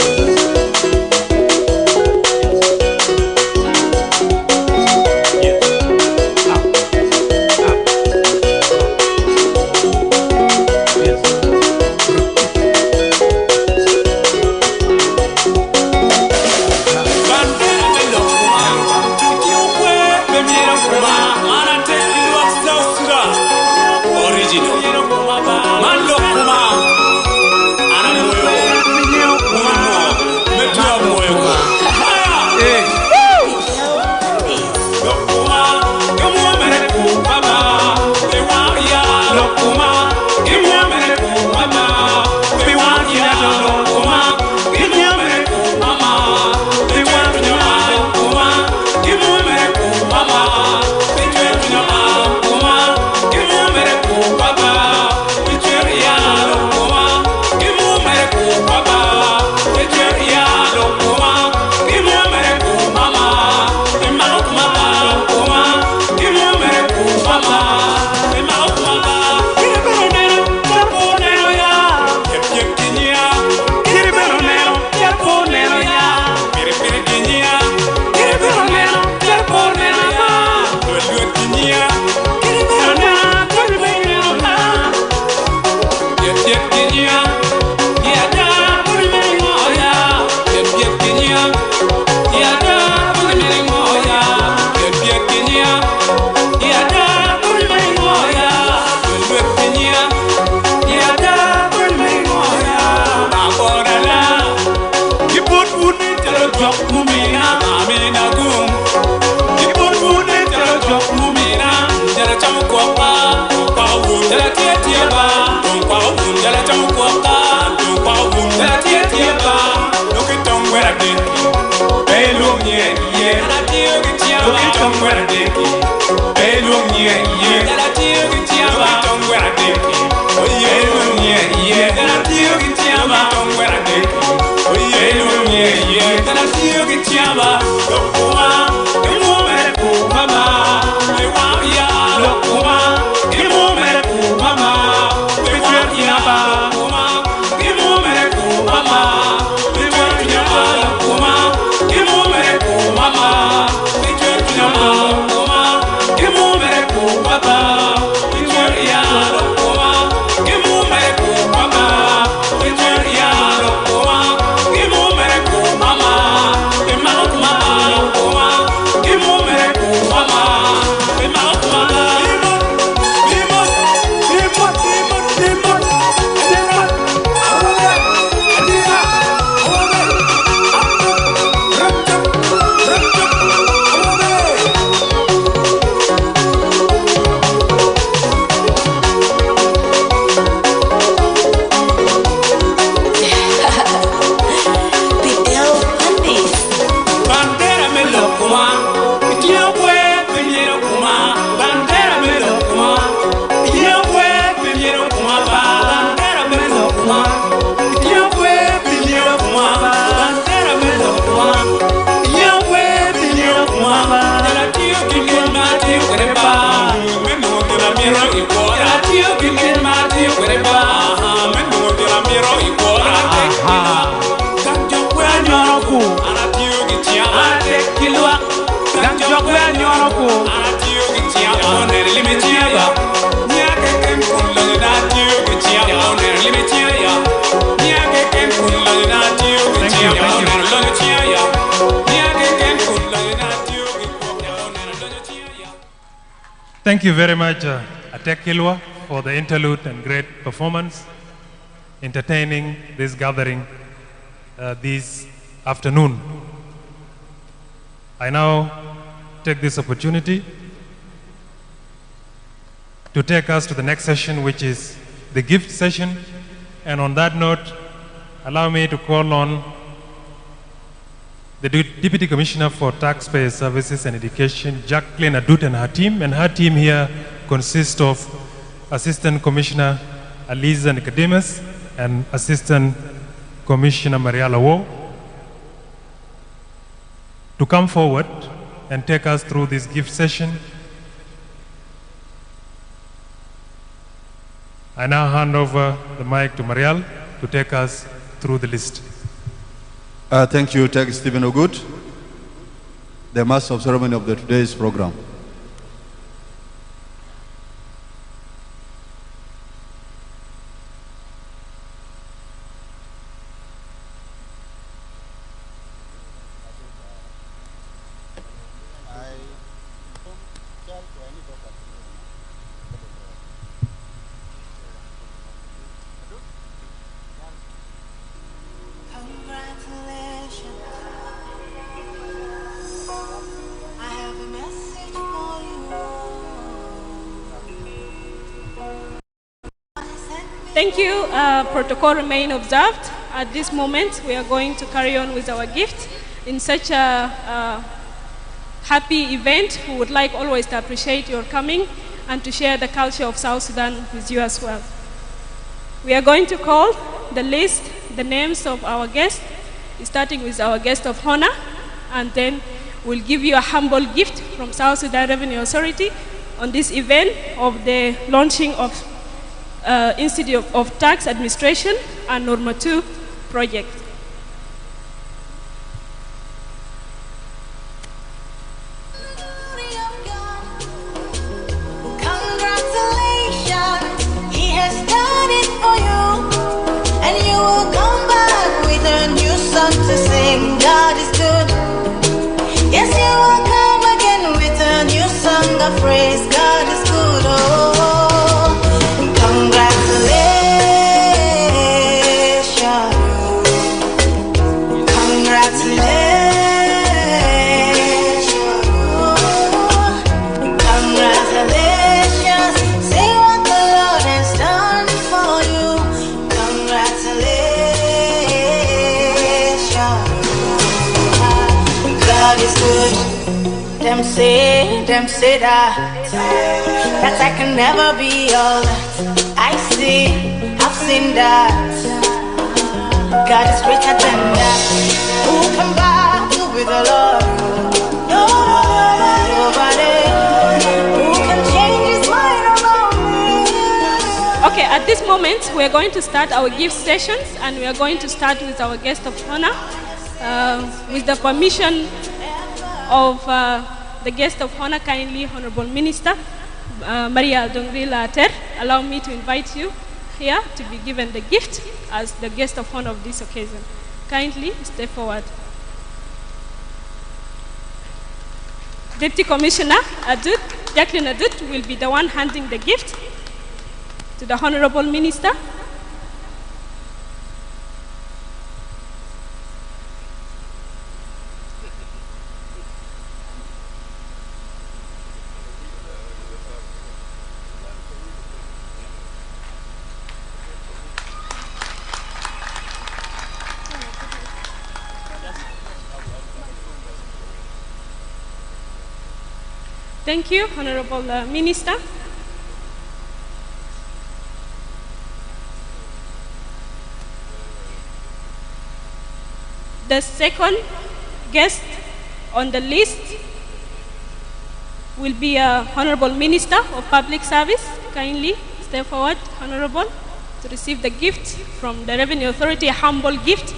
Mama, Thank you very much, Atek Kilwa, for the interlude and great performance, entertaining this gathering this afternoon. I now take this opportunity to take us to the next session, which is the gift session. And on that note, allow me to call on the Deputy Commissioner for Taxpayer Services and Education, Jacqueline Adut, and her team. And her team here consists of Assistant Commissioner Aliza Nicodemus and Assistant Commissioner Mariala Wo, to come forward and take us through this gift session. I now hand over the mic to Marial to take us through the list. Thank you, Tech Stephen Ogut, the Master of Ceremony of today's program. Thank you. Protocol remain observed. At this moment, we are going to carry on with our gift. In such a happy event, we would like always to appreciate your coming and to share the culture of South Sudan with you as well. We are going to call the list, the names of our guests, starting with our guest of honor, and then we'll give you a humble gift from South Sudan Revenue Authority on this event of the launching of Institute of Tax Administration and Norma 2 project. Congratulations, he has done it for you, and you will come back with a new song to sing. God is good. Yes, you will come again with a new song of praise. God is good. Oh. Them say that I can never be all that I see. I've seen that God is greater than that. Who can battle with the Lord? Nobody. Who can change his mind around me? Okay, at this moment, we are going to start our gift sessions, and we are going to start with our guest of honor, with the permission of the guest of honor, kindly Honorable Minister Maria Dongrila Ter, allow me to invite you here to be given the gift as the guest of honor of this occasion. Kindly step forward. Deputy Commissioner Adut, Jacqueline Adut, will be the one handing the gift to the Honorable Minister. Thank you, Honorable Minister. The second guest on the list will be Honorable Minister of Public Service. Kindly step forward, Honorable. to receive the gift from the Revenue Authority, a humble gift.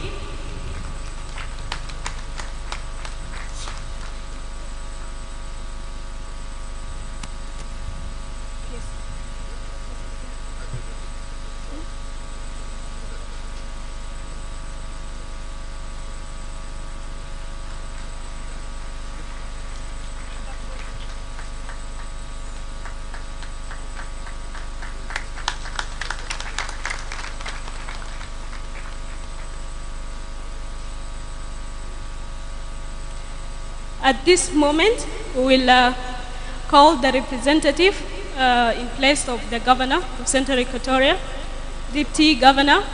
At this moment, we will call the representative in place of the governor of Central Equatoria, Deputy Governor,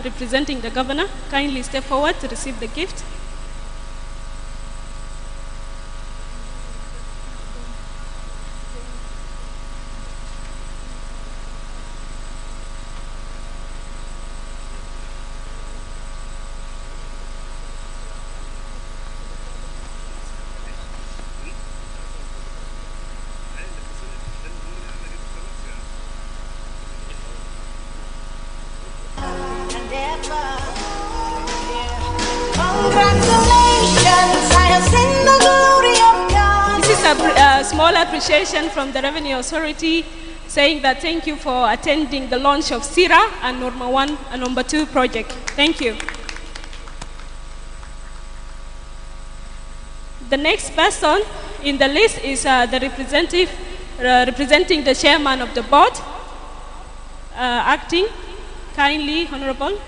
representing the governor. Kindly step forward to receive the gift. Small appreciation from the Revenue Authority saying that thank you for attending the launch of Ssira and Norma 1 and Number 2 project. Thank you. The next person in the list is the representative representing the chairman of the board, acting, kindly, honorable.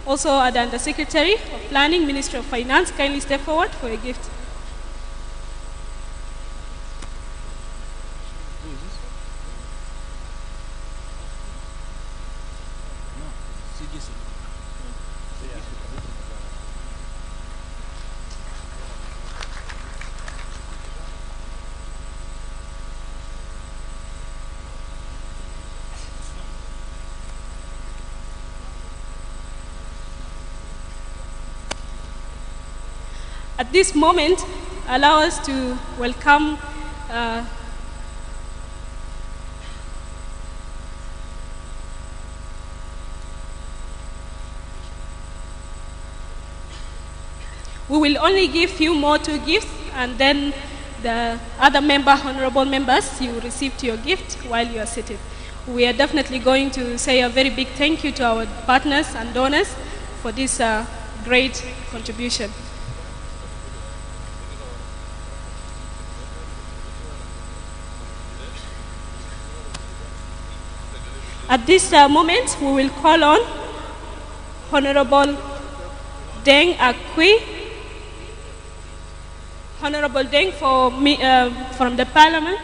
Also the Secretary of Planning, Ministry of Finance, kindly step forward for a gift. At this moment, allow us to welcome we will only give few more to gifts, and then the other honorable members, you received your gift while you are seated. We are definitely going to say a very big thank you to our partners and donors for this great contribution. At this moment, we will call on Honorable Deng Akwi. Honorable Deng from the Parliament.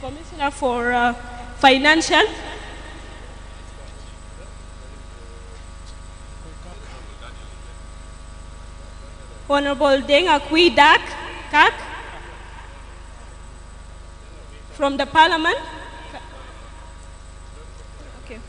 Commissioner for Financial. Honorable Deng Akwi Kak from the Parliament. Okay.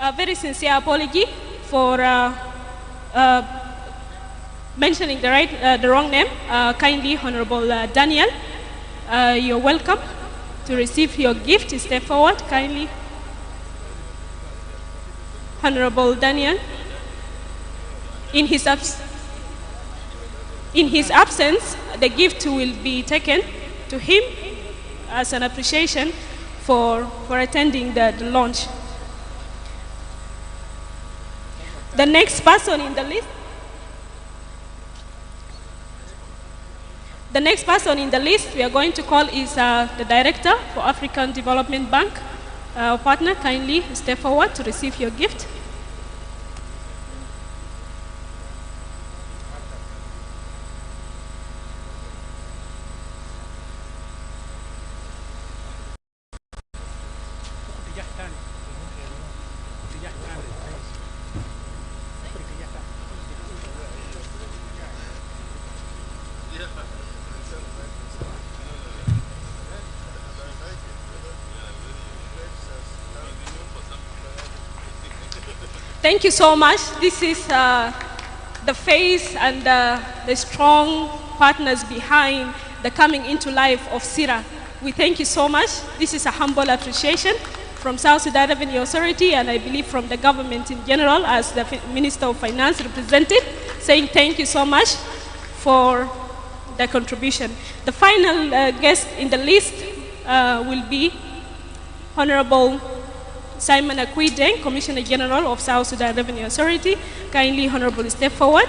A very sincere apology for mentioning the wrong name. Kindly, Honorable Daniel, you're welcome to receive your gift. Step forward, kindly. Honorable Daniel. In his absence, the gift will be taken to him as an appreciation for attending the launch. The next person in the list. The next person in the list we are going to call is the Director for African Development Bank. Our partner, kindly step forward to receive your gift. Thank you so much. This is the face and the strong partners behind the coming into life of Ssira. We thank you so much. This is a humble appreciation from South Sudan Revenue Authority, and I believe from the government in general, as the Minister of Finance represented, saying thank you so much for the contribution. The final guest in the list will be Honorable Simon Akwideng, Commissioner General of South Sudan Revenue Authority. Kindly, Honorable, step forward.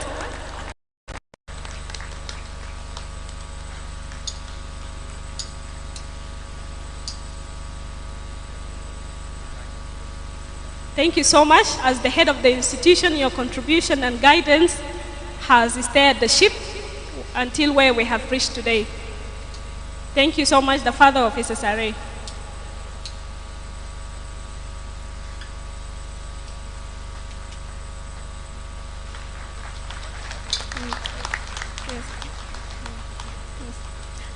Thank you so much. As the head of the institution, your contribution and guidance has steered the ship until where we have reached today. Thank you so much, the father of SSRA.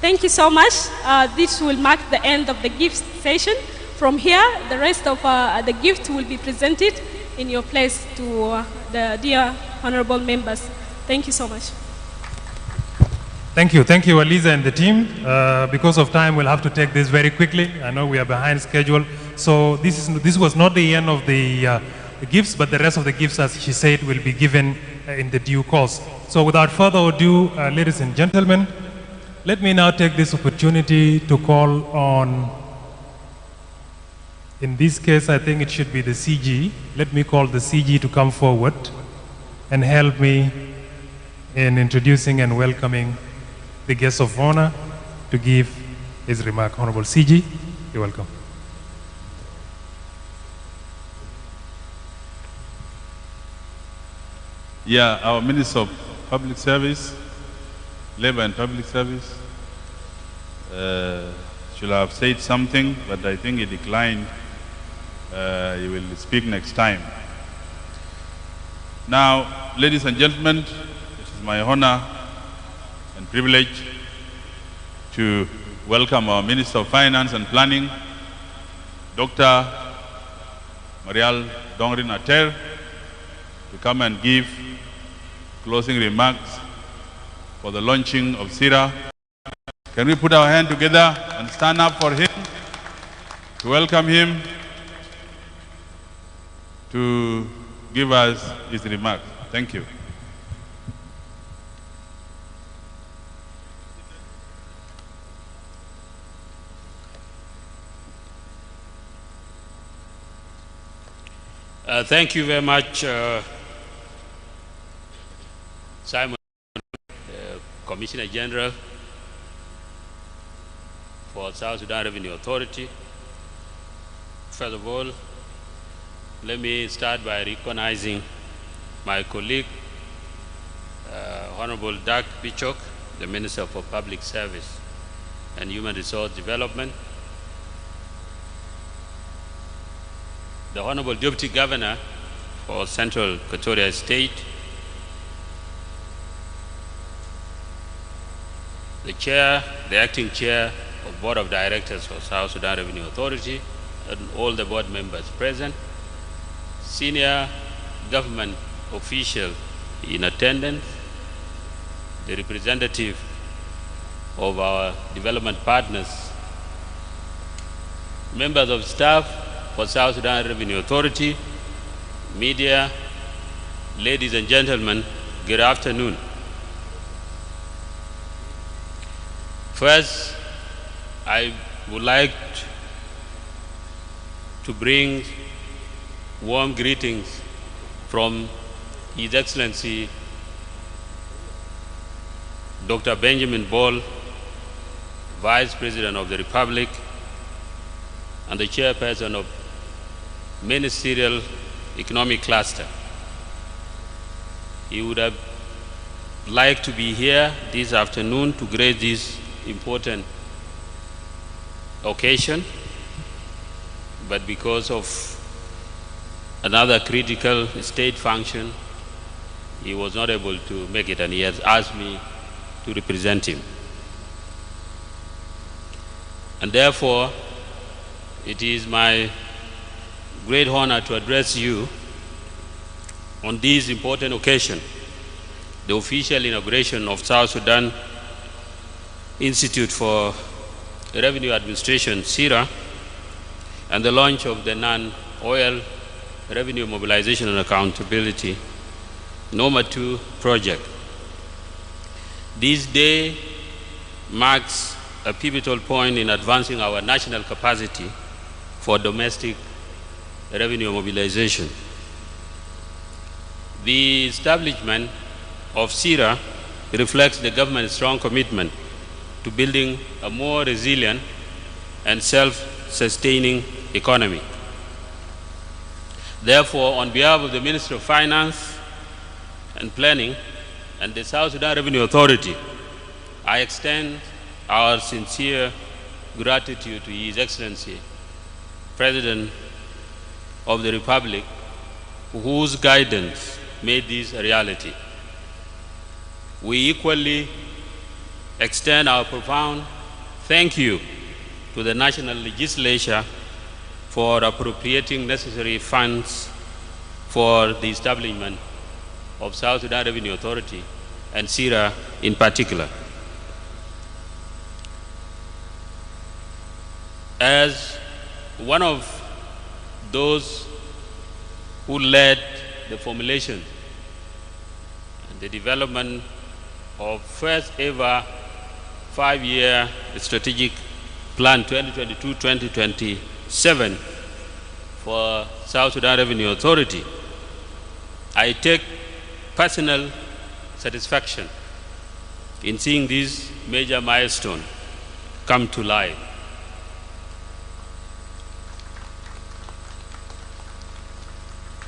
Thank you so much. This will mark the end of the gift session. From here, the rest of the gift will be presented in your place to the dear honorable members. Thank you so much. Thank you, Aliza and the team. Because of time, we'll have to take this very quickly. I know we are behind schedule. So this was not the end of the gifts, but the rest of the gifts, as she said, will be given in the due course. So without further ado, ladies and gentlemen, let me now take this opportunity to call on, in this case, I think it should be the CG. Let me call the CG to come forward and help me in introducing and welcoming the guest of honor to give his remark. Honorable CG, you're welcome. Yeah, our Minister of Public Service, Labor and Public Service, should have said something, but I think he declined. He will speak next time. Now, ladies and gentlemen, it is my honor and privilege to welcome our Minister of Finance and Planning, Dr. Marial Dongrin Ater, to come and give closing remarks for the launching of Ssira. Can we put our hand together and stand up for him, to welcome him to give us his remarks. Thank you. Thank you very much, Simon, Commissioner General for South Sudan Revenue Authority. First of all, let me start by recognizing my colleague, Honorable Doug Pichok, the Minister for Public Service and Human Resource Development, the Honorable Deputy Governor for Central Equatoria State, the Acting Chair of Board of Directors for South Sudan Revenue Authority, and all the board members present, senior government official in attendance, the representative of our development partners, members of staff for South Sudan Revenue Authority, media, ladies and gentlemen, good afternoon. First, I would like to bring warm greetings from His Excellency Dr. Benjamin Ball, Vice President of the Republic and the Chairperson of Ministerial Economic Cluster. He would have liked to be here this afternoon to grace this important occasion, but because of another critical state function, he was not able to make it, and he has asked me to represent him. And therefore, it is my great honor to address you on this important occasion, the official inauguration of South Sudan Institute for Revenue Administration, Ssira, and the launch of the non-oil revenue mobilization and accountability NOMA 2 project. This day marks a pivotal point in advancing our national capacity for domestic revenue mobilization. The establishment of Ssira reflects the government's strong commitment to building a more resilient and self-sustaining economy. Therefore, on behalf of the Ministry of Finance and Planning and the South Sudan Revenue Authority, I extend our sincere gratitude to His Excellency, President of the Republic, whose guidance made this a reality. We equally extend our profound thank you to the National Legislature for appropriating necessary funds for the establishment of South Sudan Revenue Authority and Ssira in particular. As one of those who led the formulation and the development of first ever 5-year strategic plan 2022-2027 for South Sudan Revenue Authority, I take personal satisfaction in seeing this major milestone come to life.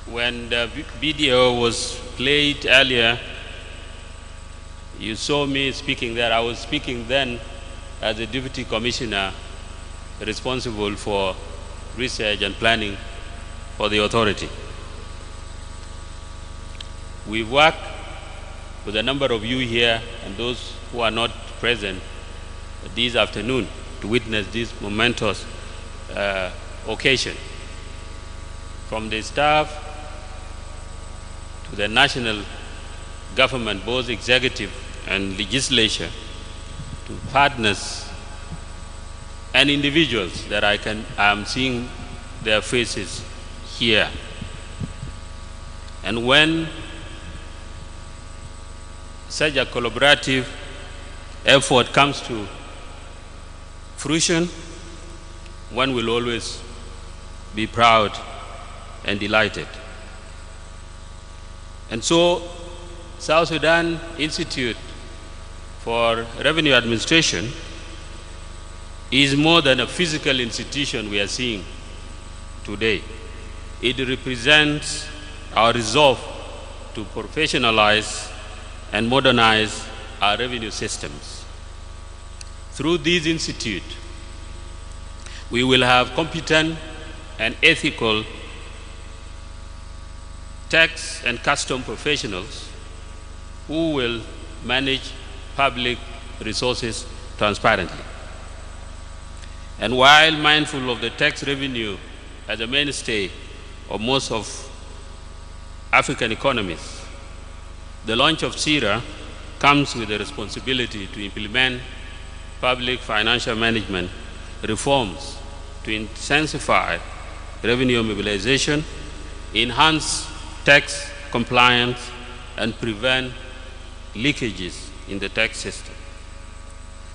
When the video was played earlier, you saw me speaking there. I was speaking then as a Deputy Commissioner responsible for research and planning for the authority. We work with a number of you here and those who are not present this afternoon to witness this momentous occasion. From the staff to the national government, both executive and legislature, to partners and individuals that I am seeing their faces here. And when such a collaborative effort comes to fruition, one will always be proud and delighted. And so, South Sudan Institute for Revenue Administration is more than a physical institution we are seeing today. It represents our resolve to professionalize and modernize our revenue systems. Through this institute, we will have competent and ethical tax and custom professionals who will manage public resources transparently. And while mindful of the tax revenue as a mainstay of most of African economies, the launch of Ssira comes with a responsibility to implement public financial management reforms to intensify revenue mobilization, enhance tax compliance, and prevent leakages in the tax system,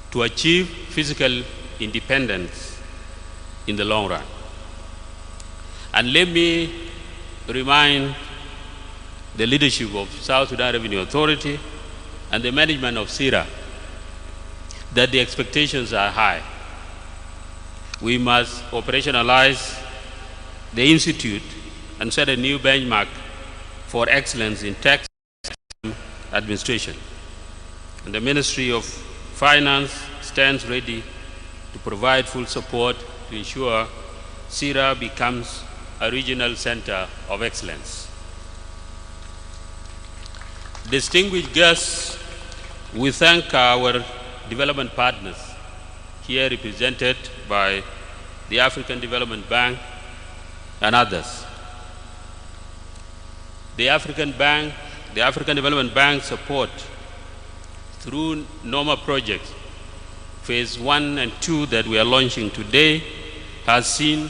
to achieve fiscal independence in the long run. And let me remind the leadership of South Sudan Revenue Authority and the management of Ssira that the expectations are high. We must operationalize the Institute and set a new benchmark for excellence in tax administration. And the Ministry of Finance stands ready to provide full support to ensure Ssira becomes a regional center of excellence. Distinguished guests, we thank our development partners here represented by the African Development Bank and others. the African Development Bank support through NOMA projects, phase 1 and 2 that we are launching today, has seen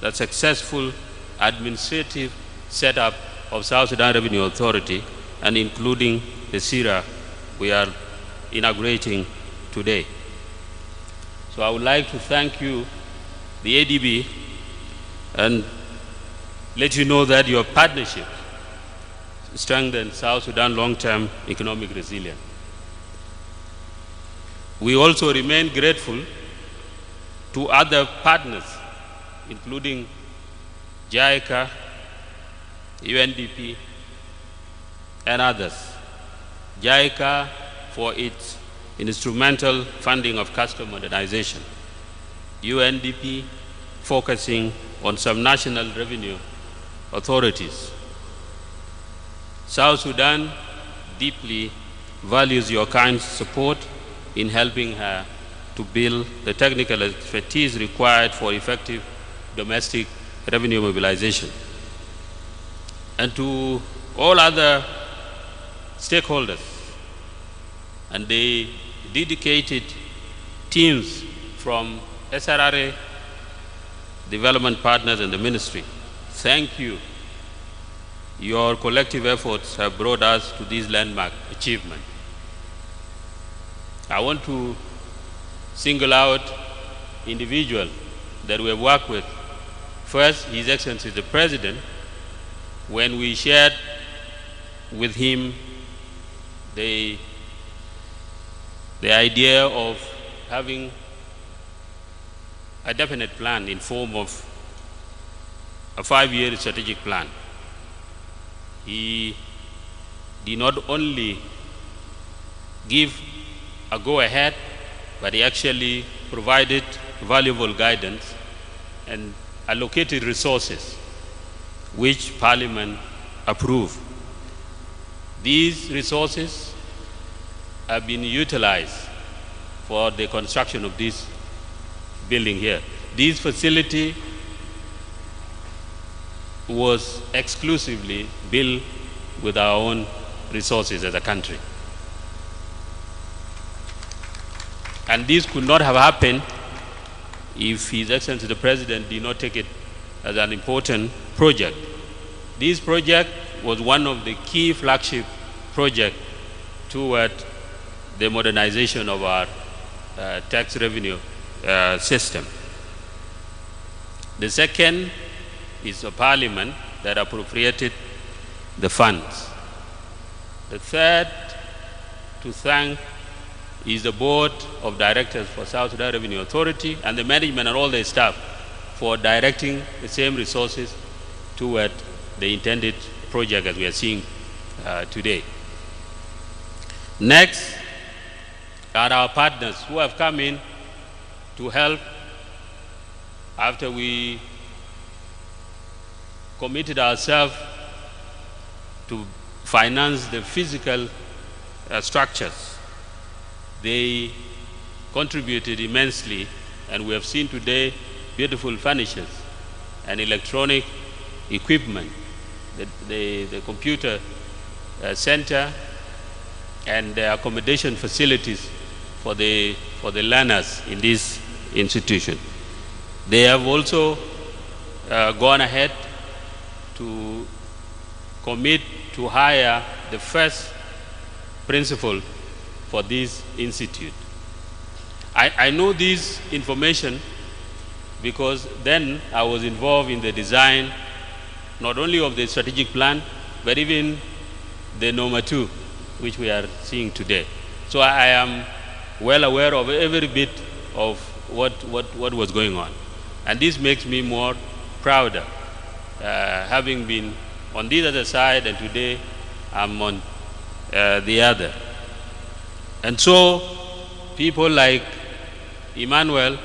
the successful administrative setup of South Sudan Revenue Authority, and including the Ssira we are inaugurating today. So I would like to thank you, the ADB, and let you know that your partnership strengthens South Sudan long-term economic resilience. We also remain grateful to other partners, including JICA, UNDP, and others. JICA for its instrumental funding of custom modernization. UNDP focusing on some national revenue authorities. South Sudan deeply values your kind support in helping her to build the technical expertise required for effective domestic revenue mobilization. And to all other stakeholders and the dedicated teams from SRRA, development partners, and the ministry, thank you. Your collective efforts have brought us to this landmark achievement. I want to single out individuals that we have worked with. First, His Excellency the President, when we shared with him the idea of having a definite plan in form of a 5-year strategic plan. He did not only give a go-ahead, but he actually provided valuable guidance and allocated resources which Parliament approved. These resources have been utilized for the construction of this building here. This facility was exclusively built with our own resources as a country. And this could not have happened if His Excellency the President did not take it as an important project. This project was one of the key flagship projects toward the modernization of our tax revenue system. The second is a Parliament that appropriated the funds. The third to thank is the Board of Directors for South Sudan Revenue Authority and the management and all their staff for directing the same resources toward the intended project as we are seeing today. Next are our partners who have come in to help after we committed ourselves to finance the physical structures. They contributed immensely, and we have seen today beautiful furnitures and electronic equipment, the computer center, and the accommodation facilities for the learners in this institution. They have also gone ahead to commit to hire the first principal for this institute. I know this information because then I was involved in the design not only of the strategic plan, but even the NOMA 2, which we are seeing today. So I am well aware of every bit of what was going on. And this makes me more prouder, having been on this other side, and today I'm on the other. And so people like Emmanuel,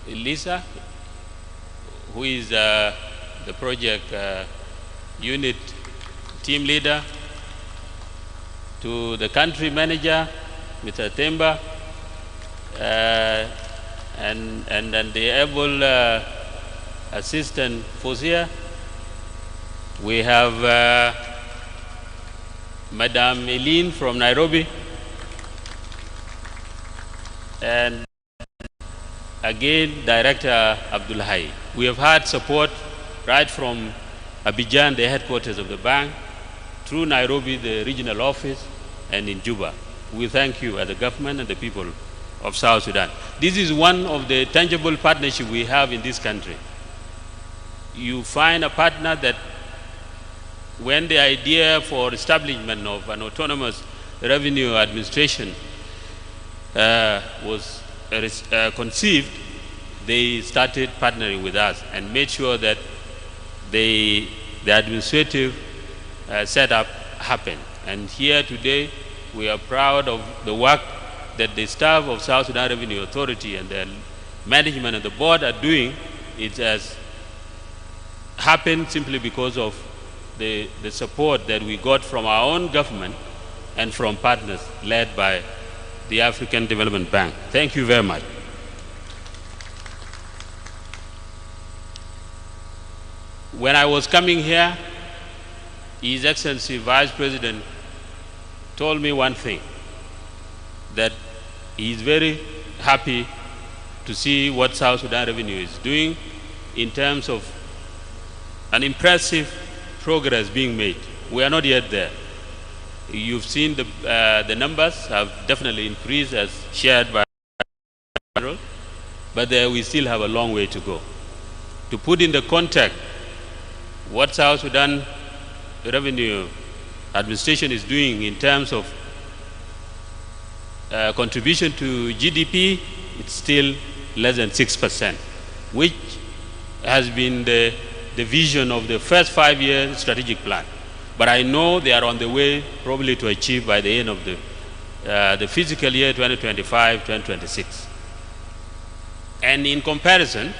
Lisa, who is the project unit team leader, to the country manager, Mr. Temba, and the able assistant Fosia, We have Madam Eileen from Nairobi, and again, Director Abdulhai. We have had support right from Abidjan, the headquarters of the bank, through Nairobi, the regional office, and in Juba. We thank you as the government and the people of South Sudan. This is one of the tangible partnerships we have in this country. You find a partner that when the idea for establishment of an autonomous revenue administration was conceived, they started partnering with us and made sure that the administrative setup happened. And here today, we are proud of the work that the staff of South Sudan Revenue Authority and the management and the board are doing. It has happened simply because of the support that we got from our own government and from partners led by the African Development Bank. Thank you very much. When I was coming here, His Excellency Vice President told me one thing, that he is very happy to see what South Sudan Revenue is doing in terms of an impressive progress being made. We are not yet there. You've seen the numbers have definitely increased as shared by General, but we still have a long way to go. To put in the context what South Sudan Revenue Administration is doing in terms of contribution to GDP, it's still less than 6%, which has been the vision of the first 5-year strategic plan. But I know they are on the way probably to achieve by the end of the fiscal year 2025-2026. And in comparison,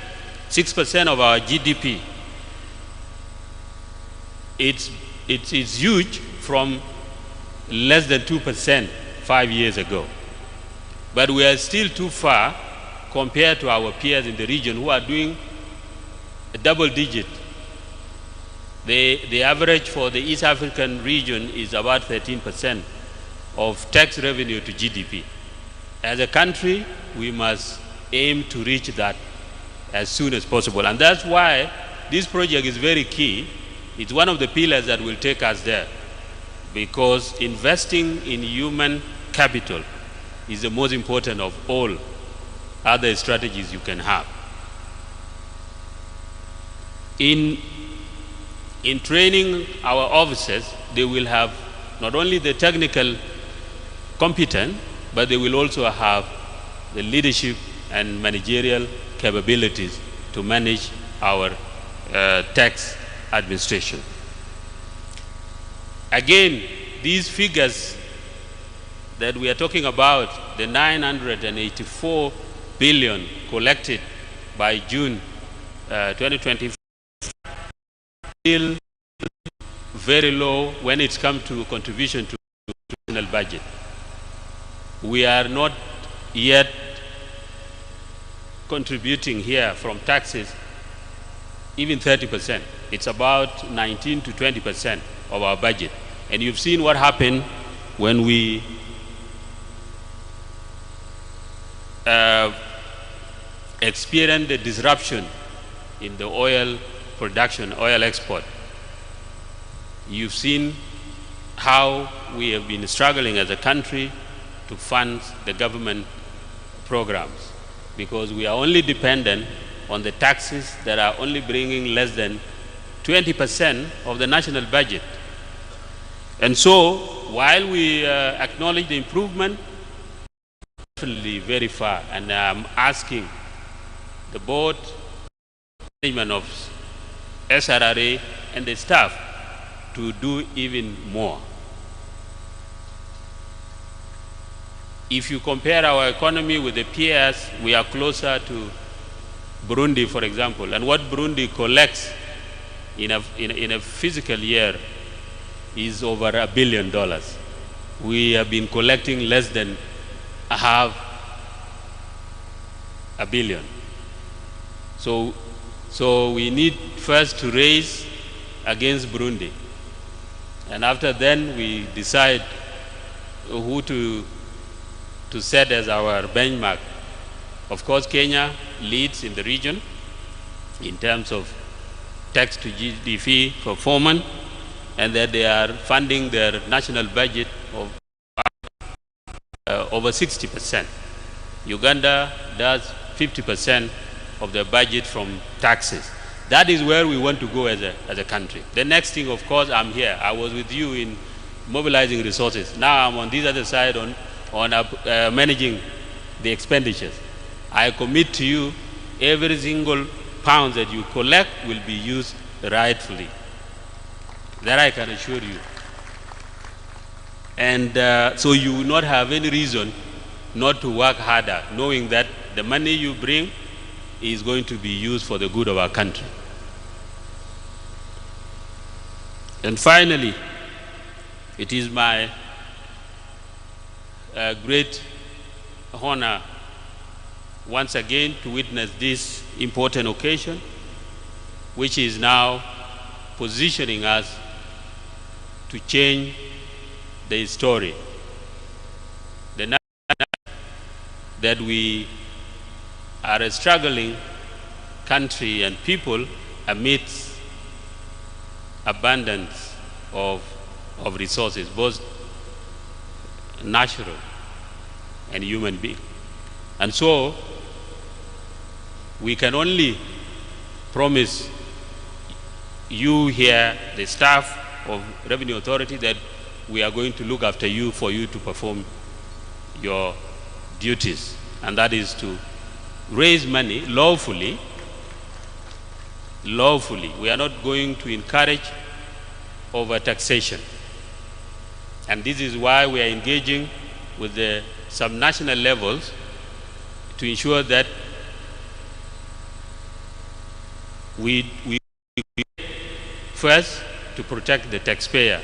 6% of our GDP, it's huge from less than 2% 5 years ago. But we are still too far compared to our peers in the region who are doing a double digit. The average for the East African region is about 13% of tax revenue to GDP. As a country, we must aim to reach that as soon as possible. And that's why this project is very key. It's one of the pillars that will take us there, because investing in human capital is the most important of all other strategies you can have. In training our officers, they will have not only the technical competence, but they will also have the leadership and managerial capabilities to manage our tax administration. Again, these figures that we are talking about, the 984 billion collected by June 2025, still very low when it's come to contribution to the national budget. We are not yet contributing here from taxes even 30%. It's about 19 to 20% of our budget. And you've seen what happened when we experienced the disruption in the oil production, oil export. You've seen how we have been struggling as a country to fund the government programs, because we are only dependent on the taxes that are only bringing less than 20% of the national budget. And so, while we acknowledge the improvement, definitely very far, and I'm asking the board, management of SRRA and the staff to do even more. If you compare our economy with the peers, we are closer to Burundi, for example, and what Burundi collects in a physical year is over $1 billion. We have been collecting less than $500 million. So we need first to raise against Burundi. And after then, we decide who to set as our benchmark. Of course, Kenya leads in the region in terms of tax to GDP performance, and that they are funding their national budget of over 60%. Uganda does 50% of their budget from taxes. That is where we want to go as a country. The next thing, of course, I'm here. I was with you in mobilizing resources. Now I'm on this other side on managing the expenditures. I commit to you, every single pound that you collect will be used rightfully. That I can assure you. And so you will not have any reason not to work harder, knowing that the money you bring is going to be used for the good of our country. And finally, it is my great honor once again to witness this important occasion, which is now positioning us to change the story. The that we are a struggling country and people amidst abundance of resources, both natural and human being. And so we can only promise you here, the staff of Revenue Authority, that we are going to look after you for you to perform your duties, and that is to raise money lawfully. We are not going to encourage over taxation. And this is why we are engaging with the subnational levels to ensure that we first to protect the taxpayer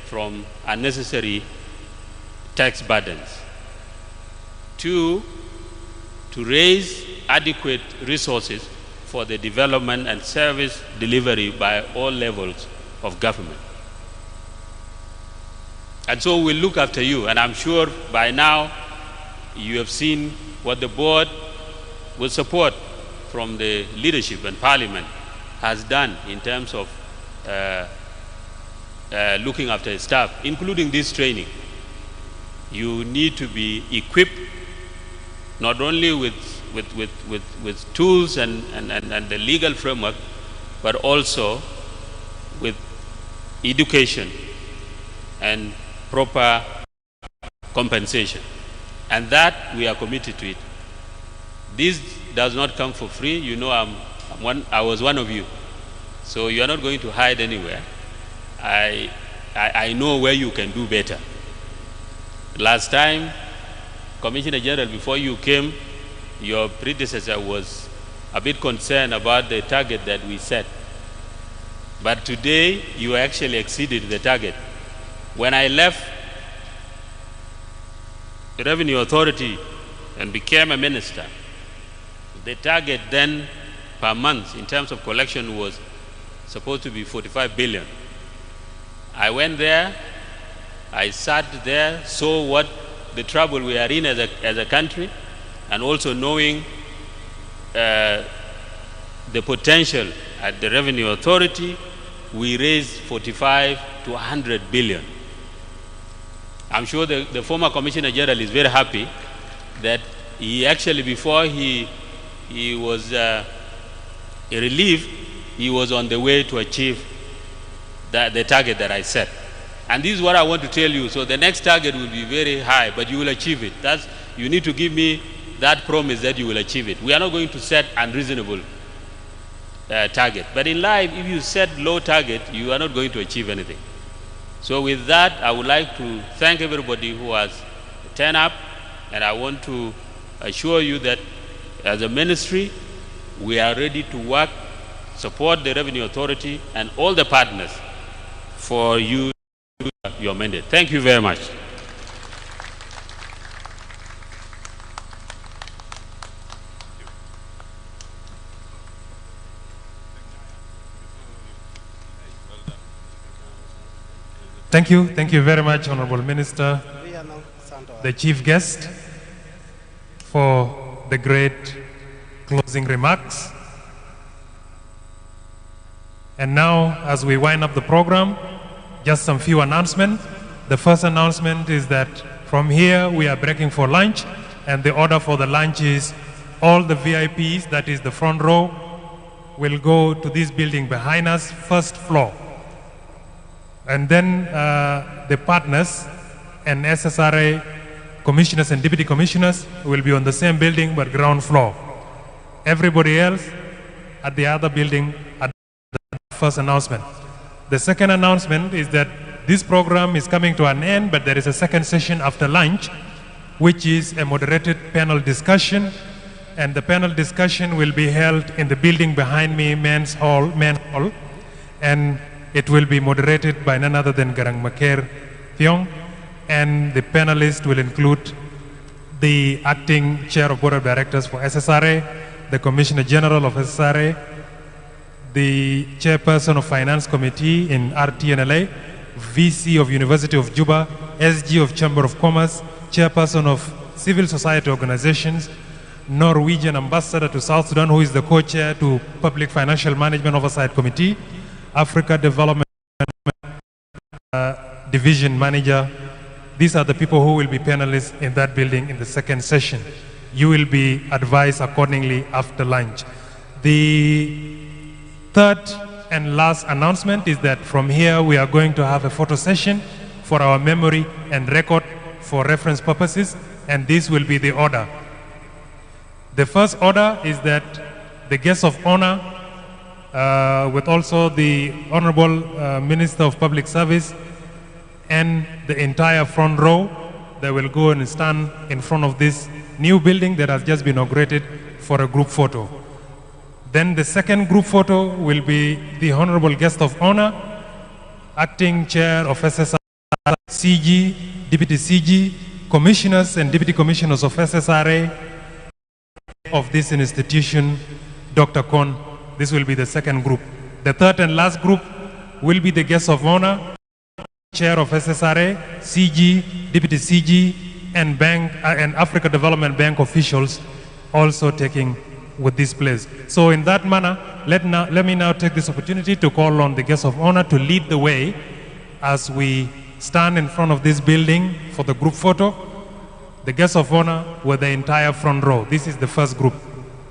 from unnecessary tax burdens. Two, to raise adequate resources for the development and service delivery by all levels of government. And so we'll look after you, and I'm sure by now you have seen what the board, with support from the leadership and parliament, has done in terms of looking after staff, including this training. You need to be equipped not only with tools and the legal framework, but also with education and proper compensation. And that we are committed to it. This does not come for free. You know, I was one of you. So you are not going to hide anywhere. I know where you can do better. Last time, Commissioner General, before you came, your predecessor was a bit concerned about the target that we set. But today, you actually exceeded the target. When I left the Revenue Authority and became a minister, the target then per month in terms of collection was supposed to be 45 billion. I went there, I sat there, saw what the trouble we are in as a country, and also knowing the potential at the Revenue Authority, we raised 45 to 100 billion. I'm sure the former Commissioner General is very happy that he actually, before he was relieved, he was on the way to achieve the target that I set. And this is what I want to tell you. So the next target will be very high, but you will achieve it. You need to give me that promise that you will achieve it. We are not going to set unreasonable target. But in life, if you set low target, you are not going to achieve anything. So with that, I would like to thank everybody who has turned up, and I want to assure you that as a ministry, we are ready to work, support the Revenue Authority and all the partners for you to do your mandate. Thank you very much. Thank you very much, Honorable Minister, the chief guest, for the great closing remarks. And now, as we wind up the program, just some few announcements. The first announcement is that from here we are breaking for lunch, and the order for the lunch is all the VIPs, that is the front row, will go to this building behind us, first floor. And then the partners and SSRA commissioners and deputy commissioners will be on the same building but ground floor. Everybody else at the other building at the first announcement. The second announcement is that this program is coming to an end, but there is a second session after lunch, which is a moderated panel discussion. And the panel discussion will be held in the building behind me, main hall. And it will be moderated by none other than Garang Maker Pyong. And the panelists will include the acting chair of board of directors for SSRA, the Commissioner General of SSRA, the chairperson of Finance Committee in RTNLA, VC of University of Juba, SG of Chamber of Commerce, chairperson of civil society organizations, Norwegian ambassador to South Sudan, who is the co-chair to Public Financial Management Oversight Committee, Africa Development Division Manager. These are the people who will be panelists in that building in the second session. You will be advised accordingly after lunch. The third and last announcement is that from here we are going to have a photo session for our memory and record for reference purposes, and this will be the order. The first order is that the guests of honor, with also the Honorable Minister of Public Service and the entire front row, they will go and stand in front of this new building that has just been inaugurated for a group photo. Then the second group photo will be the Honorable Guest of Honor, Acting Chair of SSR, CG, Deputy CG, Commissioners and Deputy Commissioners of SSRA, of this institution, Dr. Kon. This will be the second group. The third and last group will be the guests of honor, Chair of SSRA, CG, Deputy CG, and Bank and Africa Development Bank officials also taking with this place. So in that manner, let me now take this opportunity to call on the guests of honor to lead the way as we stand in front of this building for the group photo. The guests of honor were the entire front row. This is the first group.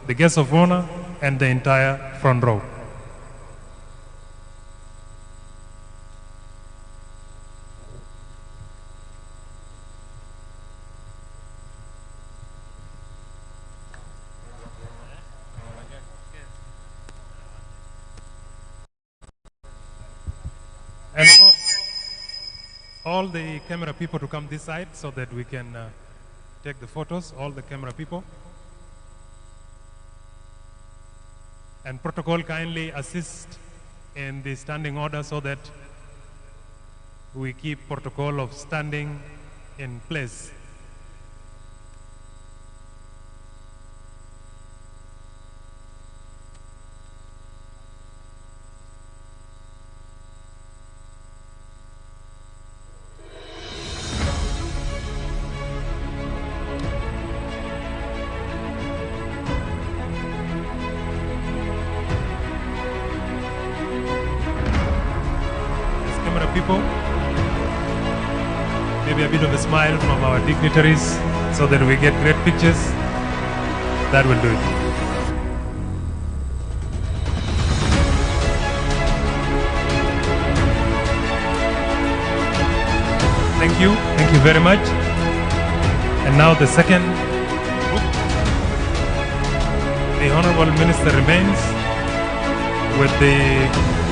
The guests of honor and the entire front row. And all the camera people to come this side so that we can take the photos, all the camera people. And protocol, kindly assist in the standing order so that we keep protocol of standing in place. People, maybe a bit of a smile from our dignitaries so that we get great pictures. That will do it. Thank you very much. And now the second group. The Honorable Minister remains with the